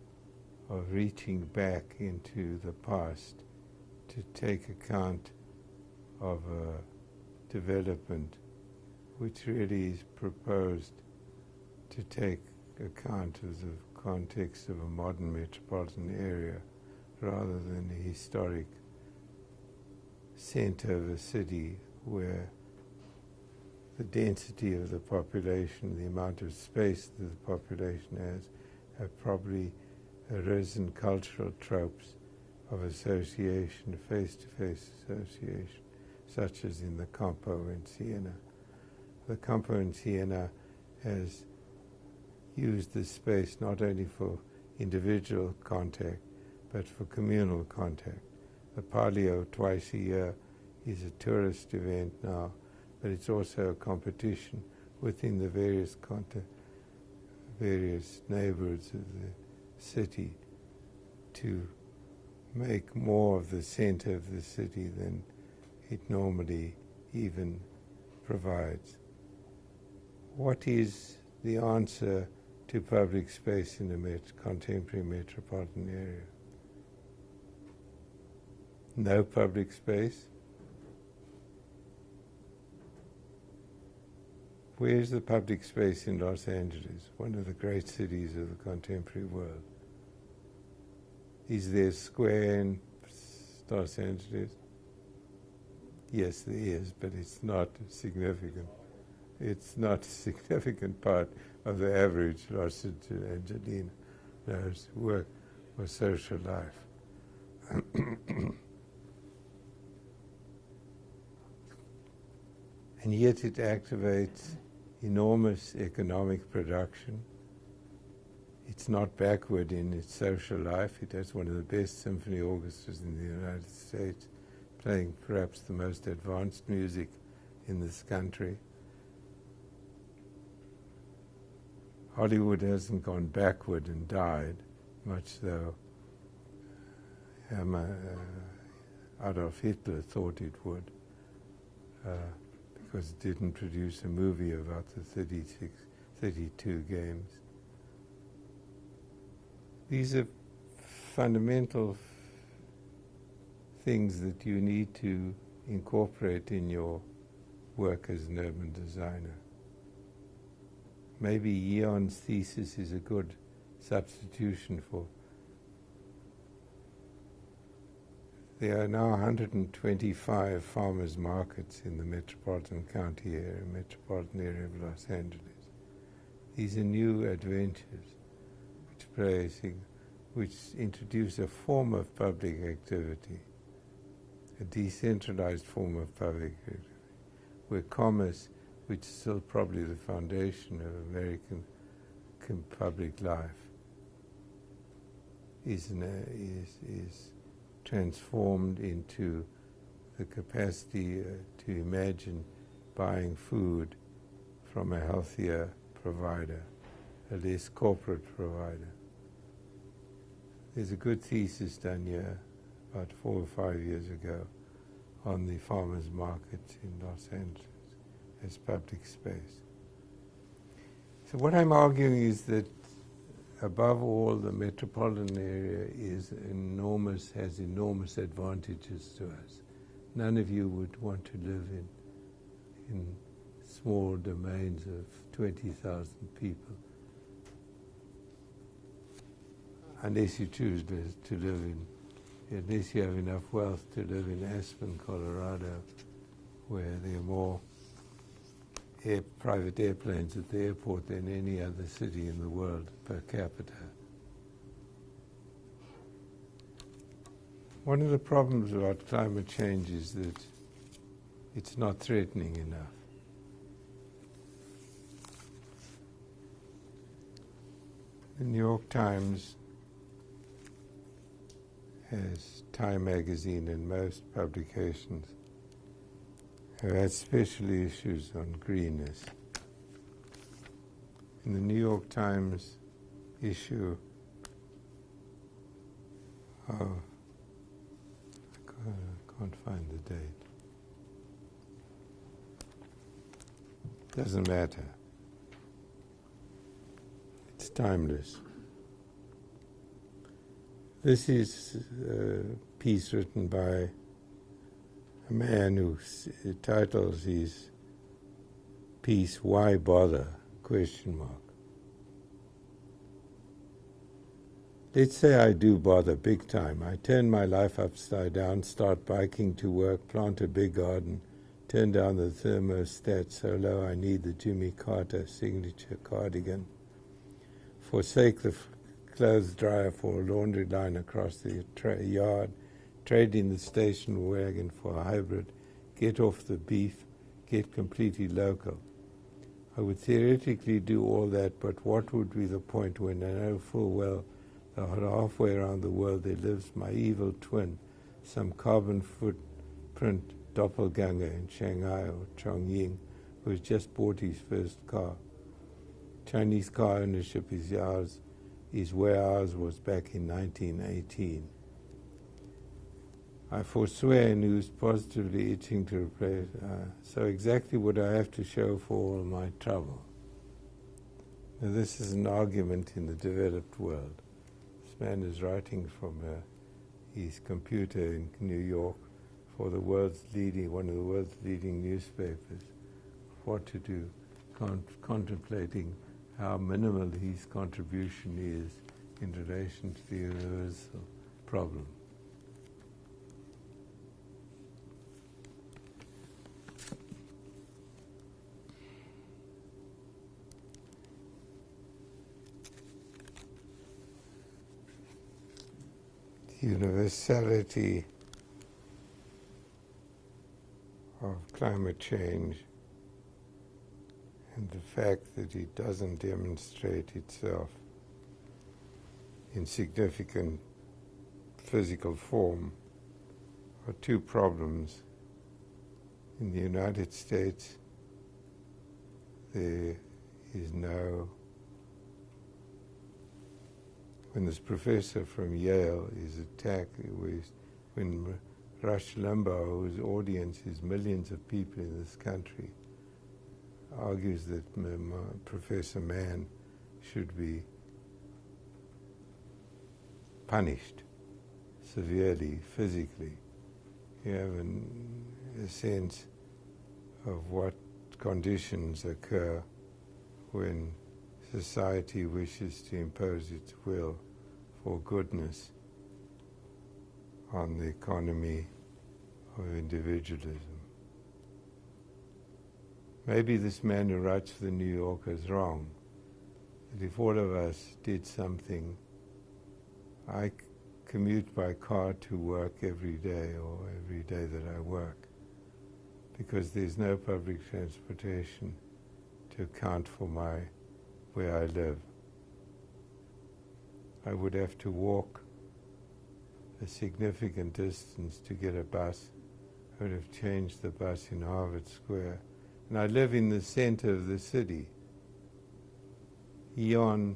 of reaching back into the past to take account of a development which really is proposed to take account of the context of a modern metropolitan area rather than a historic center of a city where the density of the population, the amount of space that the population has, have probably arisen cultural tropes of association, face-to-face association, such as in the Campo in Siena. The Campo in Siena has used this space not only for individual contact, but for communal contact. The Palio twice a year is a tourist event now, but it's also a competition within the various neighborhoods of the city to make more of the center of the city than it normally even provides. What is the answer to public space in a contemporary metropolitan area? No public space? Where's the public space in Los Angeles, one of the great cities of the contemporary world? Is there a square in Los Angeles? Yes, there is, but it's not significant. It's not a significant part of the average Los Angeles work or social life. And yet it activates enormous economic production. It's not backward in its social life. It has one of the best symphony orchestras in the United States, playing perhaps the most advanced music in this country. Hollywood hasn't gone backward and died, much though Adolf Hitler thought it would, because it didn't produce a movie about the 32 games. These are fundamental things that you need to incorporate in your work as an urban designer. Maybe Eon's thesis is a good substitution for. There are now 125 farmers' markets in the metropolitan metropolitan area of Los Angeles. These are new adventures which introduce a form of public activity, a decentralized form of public activity, where commerce, which is still probably the foundation of American public life, is transformed into the capacity to imagine buying food from a healthier provider, a less corporate provider. There's a good thesis done here about 4 or 5 years ago on the farmers' markets in Los Angeles as public space. So what I'm arguing is that above all, the metropolitan area has enormous advantages to us. None of you would want to live in small domains of 20,000 people, unless you choose to live unless you have enough wealth to live in Aspen, Colorado, where there are more private airplanes at the airport than any other city in the world per capita. One of the problems about climate change is that it's not threatening enough. The New York Times has Time magazine and most publications have had special issues on greenness. In the New York Times issue of, I can't find the date. Doesn't matter. It's timeless. This is a piece written by a man who titles his piece, "Why Bother?" ? Let's say I do bother big time. I turn my life upside down, start biking to work, plant a big garden, turn down the thermostat so low I need the Jimmy Carter signature cardigan, forsake the clothes dryer for a laundry line across the yard, trade in the station wagon for a hybrid, get off the beef, get completely local. I would theoretically do all that, but what would be the point when I know full well that halfway around the world there lives my evil twin, some carbon footprint doppelganger in Shanghai or Chongqing, who has just bought his first car. Chinese car ownership is where ours was back in 1918. I forswear and who's positively itching to replace. So exactly what I have to show for all my trouble. Now this is an argument in the developed world. This man is writing from his computer in New York for one of the world's leading newspapers, what to do contemplating how minimal his contribution is in relation to the universal problem. The universality of climate change and the fact that it doesn't demonstrate itself in significant physical form are two problems. In the United States, there is no... When this professor from Yale is attacked, when Rush Limbaugh, whose audience is millions of people in this country, argues that Professor Mann should be punished severely, physically, you have a sense of what conditions occur when society wishes to impose its will for goodness on the economy of individualism. Maybe this man who writes for the New Yorker is wrong, that if all of us did something... I commute by car to work every day, or every day that I work, because there's no public transportation to account for where I live. I would have to walk a significant distance to get a bus. I would have changed the bus in Harvard Square. And I live in the center of the city. Eon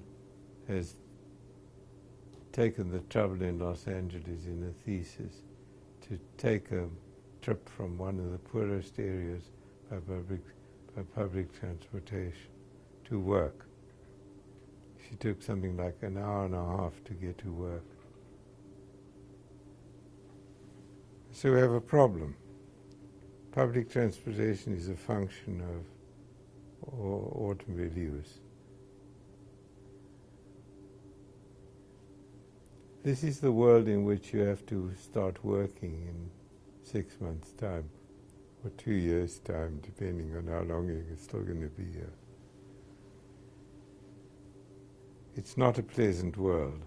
has taken the trouble in Los Angeles in a thesis to take a trip from one of the poorest areas by public transportation to work. She took something like an hour and a half to get to work. So we have a problem. Public transportation is a function of automobile use. This is the world in which you have to start working in 6 months' time, or 2 years' time, depending on how long you're still going to be here. It's not a pleasant world.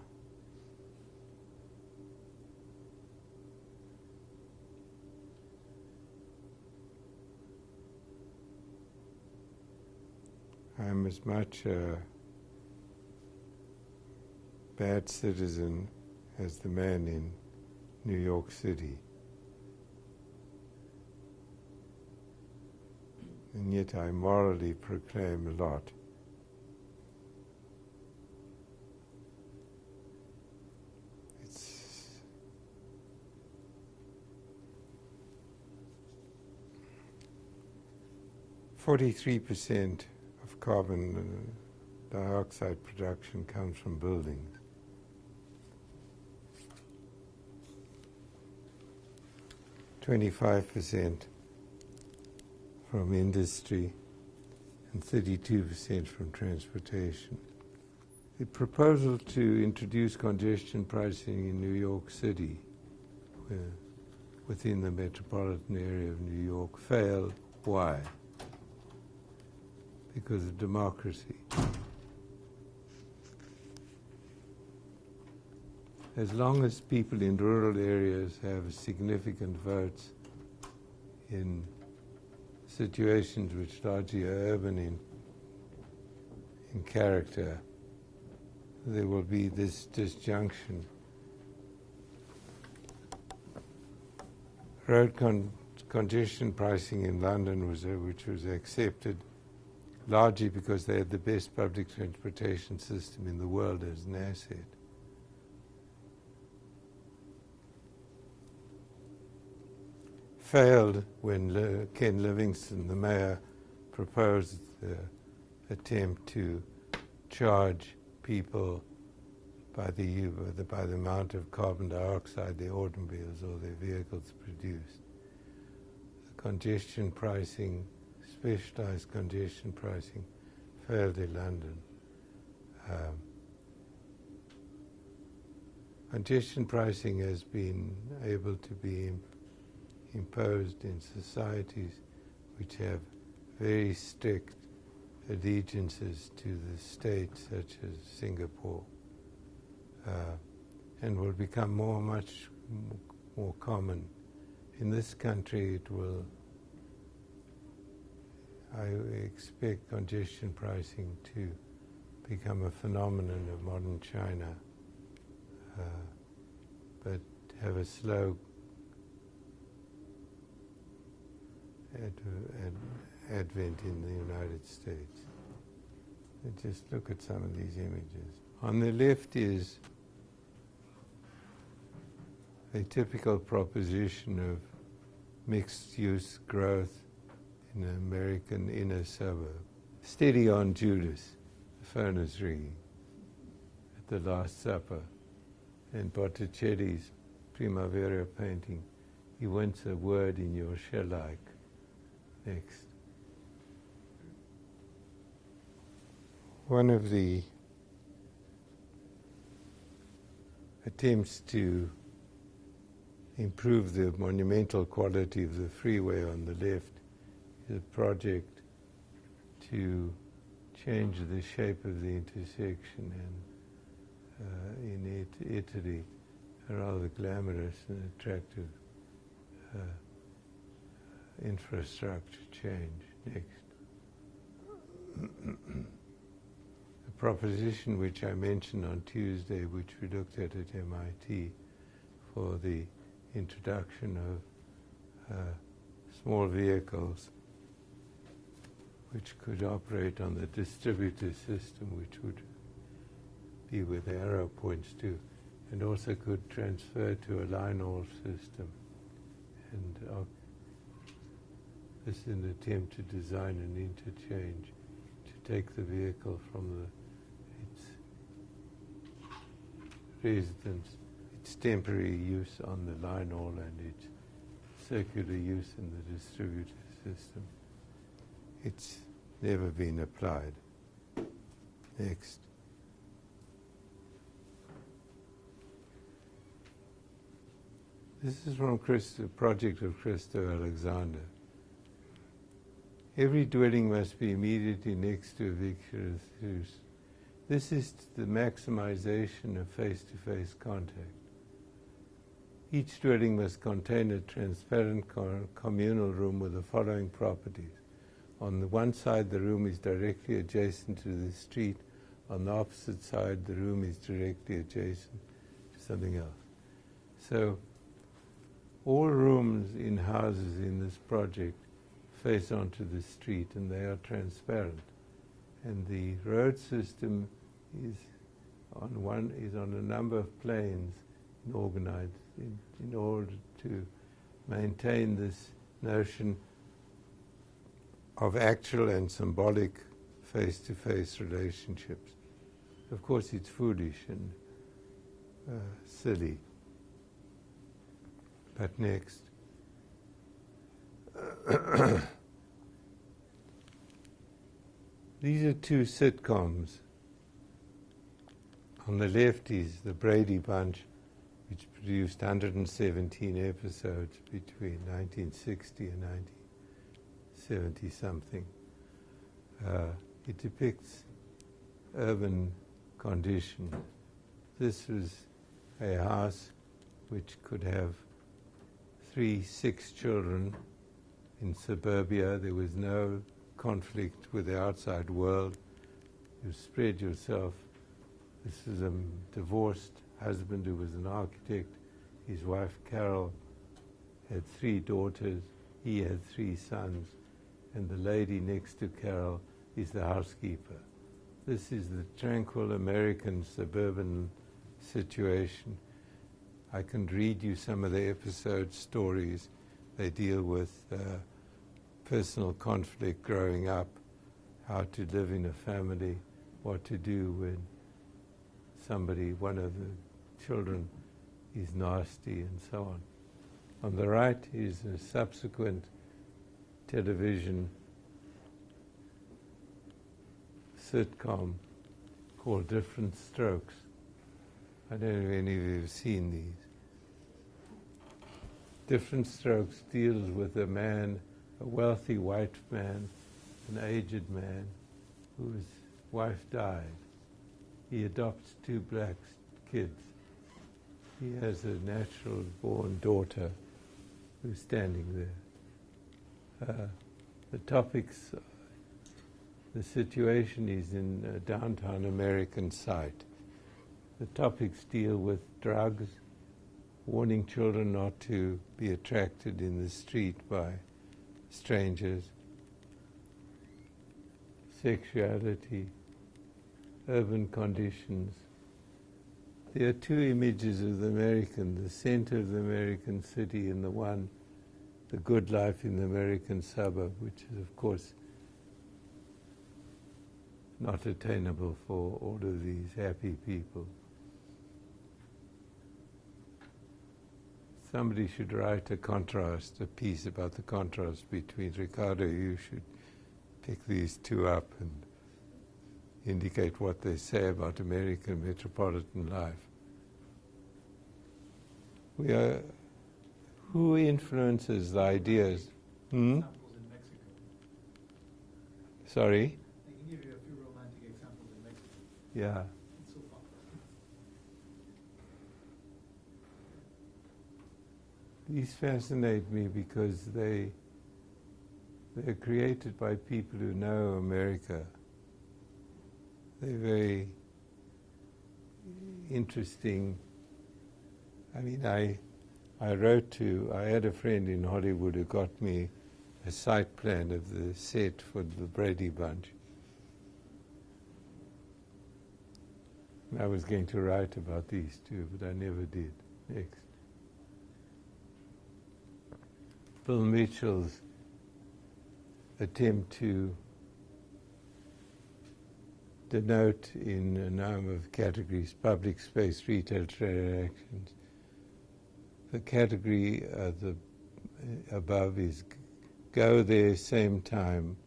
I'm as much a bad citizen as the man in New York City. And yet I morally proclaim a lot. It's 43% of carbon dioxide production comes from buildings. 25% from industry, and 32% from transportation. The proposal to introduce congestion pricing in New York City, within the metropolitan area of New York, failed. Why? Because of democracy. As long as people in rural areas have significant votes in situations which largely are urban in character, there will be this disjunction. Road congestion pricing in London which was accepted largely because they had the best public transportation system in the world as an asset. Failed when Ken Livingstone, the mayor, proposed the attempt to charge people by the amount of carbon dioxide their automobiles or their vehicles produce. The congestion pricing specialized congestion pricing failed in London. Congestion pricing has been able to be imposed in societies which have very strict allegiances to the state, such as Singapore, and will become much more common. In this country, it will, I expect congestion pricing to become a phenomenon of modern China, but have a slow advent in the United States. And just look at some of these images. On the left is a typical proposition of mixed-use growth in an American inner suburb. Steady on, Judas. The phone is ringing. At the Last Supper. And Botticelli's Primavera painting. He wants a word in your shell-like. Next. One of the attempts to improve the monumental quality of the freeway on the left is a project to change the shape of the intersection, and in Italy, a rather glamorous and attractive infrastructure change. Next. A proposition which I mentioned on Tuesday, which we looked at MIT, for the introduction of small vehicles which could operate on the distributor system, which would be with arrow points too, and also could transfer to a line-haul system. And this is an attempt to design an interchange to take the vehicle from its residence, its temporary use on the line haul, and its circular use in the distributor system. It's never been applied. Next. This is from a project of Christo Alexander. Every dwelling must be immediately next to a vicarious use. This is the maximization of face-to-face contact. Each dwelling must contain a transparent communal room with the following properties. On the one side, the room is directly adjacent to the street. On the opposite side, the room is directly adjacent to something else. So, all rooms in houses in this project face onto the street, and they are transparent. And the road system is on a number of planes organized in order to maintain this notion of actual and symbolic face-to-face relationships. Of course, it's foolish and silly. But next. These are two sitcoms. On the left is the Brady Bunch, which produced 117 episodes between 1960 and 1970-something. It depicts urban conditions. This was a house which could have 6 children in suburbia. There was no conflict with the outside world. You spread yourself. This is a divorced husband who was an architect. His wife, Carol, had 3 daughters. He had 3 sons. And the lady next to Carol is the housekeeper. This is the tranquil American suburban situation. I can read you some of the episode stories. They deal with personal conflict growing up, how to live in a family, what to do when one of the children is nasty, and so on. On the right is a subsequent television sitcom called Different Strokes. I don't know if any of you have seen these. Different Strokes deals with a man, a wealthy white man, an aged man, whose wife died. He adopts two black kids. He has a natural-born daughter who's standing there. The topics, the situation is in a downtown American site. The topics deal with drugs, warning children not to be attracted in the street by strangers, sexuality, urban conditions. There are two images of the center of the American city, and the good life in the American suburb, which is, of course, not attainable for all of these happy people. Somebody should write a piece about the contrast between, Ricardo, you should pick these two up and indicate what they say about American metropolitan life. Who influences the ideas? Examples in Mexico. Sorry? I can give you a few romantic examples in Mexico. Yeah. It's so fun. These fascinate me because they're created by people who know America. They're very interesting. I mean, I had a friend in Hollywood who got me a site plan of the set for the Brady Bunch. And I was going to write about these two, but I never did. Next. Bill Mitchell's attempt to denote in a number of categories, public space, retail transactions. The category above is go there same time,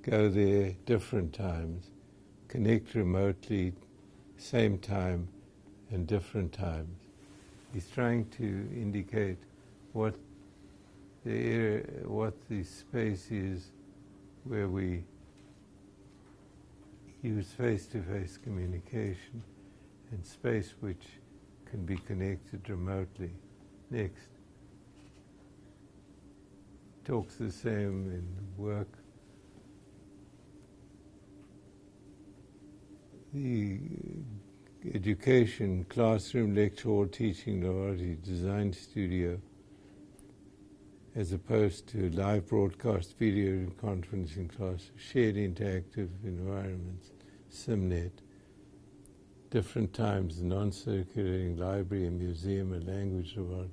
go there different times, connect remotely same time and different times. He's trying to indicate what the space is where we use face-to-face communication, and space which can be connected remotely. Next. Talks the same in work. The education, classroom, lecture hall, teaching, laboratory, design studio, as opposed to live broadcast, video and conferencing class, shared interactive environments, SimNet, different times, non-circulating library, a museum, a language laboratory,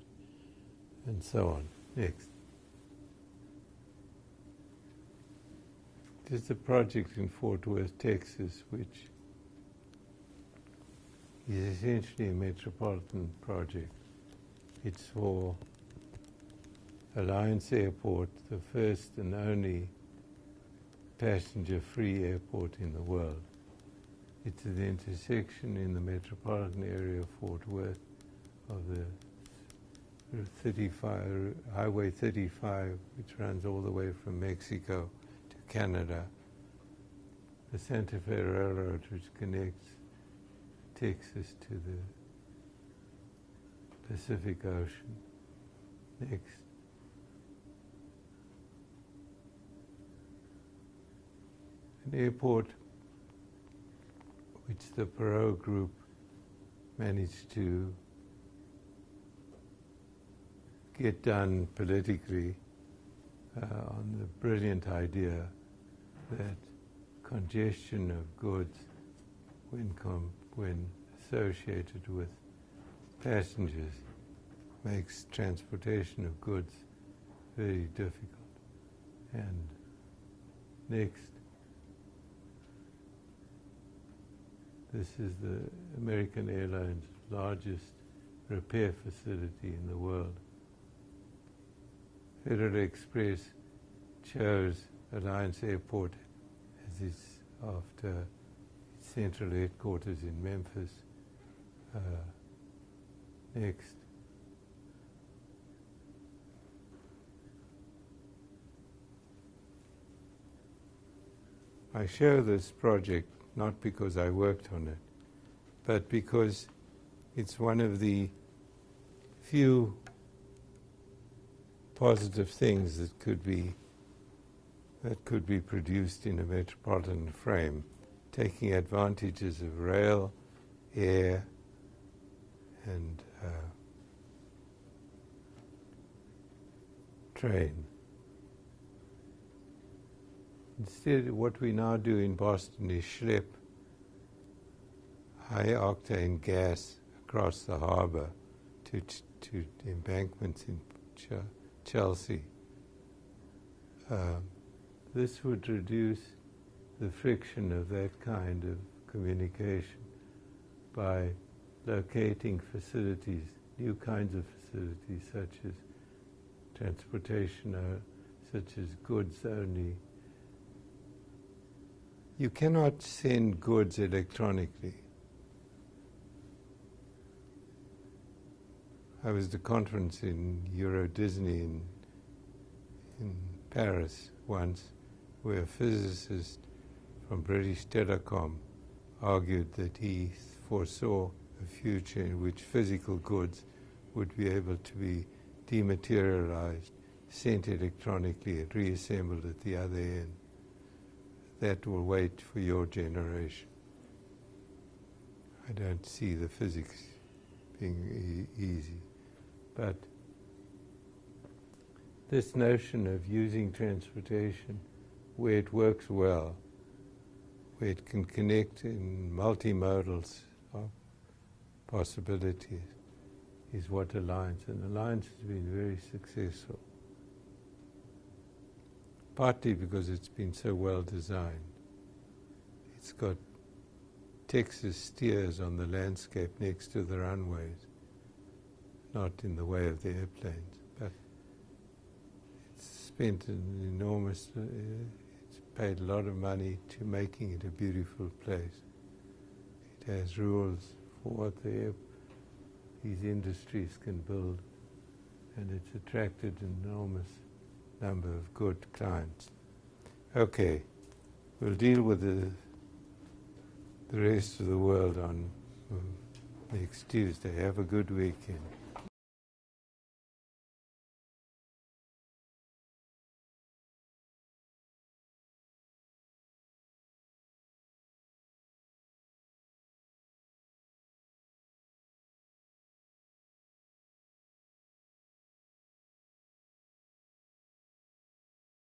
and so on. Next. There's a project in Fort Worth, Texas, which is essentially a metropolitan project. It's for Alliance Airport, the first and only passenger-free airport in the world. It's at the intersection in the metropolitan area of Fort Worth of the Highway 35, which runs all the way from Mexico to Canada, the Santa Fe Railroad, which connects Texas to the Pacific Ocean. Next. An airport which the Perot group managed to get done politically on the brilliant idea that congestion of goods when associated with passengers makes transportation of goods very difficult. And next. This is the American Airlines' largest repair facility in the world. Federal Express chose Alliance Airport as its after central headquarters in Memphis. Next. I show this project not because I worked on it, but because it's one of the few positive things that could be produced in a metropolitan frame, taking advantages of rail, air, and train. Instead, what we now do in Boston is schlep high-octane gas across the harbor to embankments in Chelsea. This would reduce the friction of that kind of communication by locating facilities, new kinds of facilities such as transportation, such as goods only. You cannot send goods electronically. I was at a conference in Euro Disney in Paris once, where a physicist from British Telecom argued that he foresaw a future in which physical goods would be able to be dematerialized, sent electronically, and reassembled at the other end. That will wait for your generation. I don't see the physics being easy. But this notion of using transportation where it works well, where it can connect in multimodal possibilities, is what Alliance, and Alliance has been very successful. Partly because it's been so well designed. It's got Texas steers on the landscape next to the runways, not in the way of the airplanes, but it's spent an enormous, it's paid a lot of money to making it a beautiful place. It has rules for what these industries can build, and it's attracted an enormous number of good clients. Okay, we'll deal with the rest of the world on next Tuesday. Have a good weekend.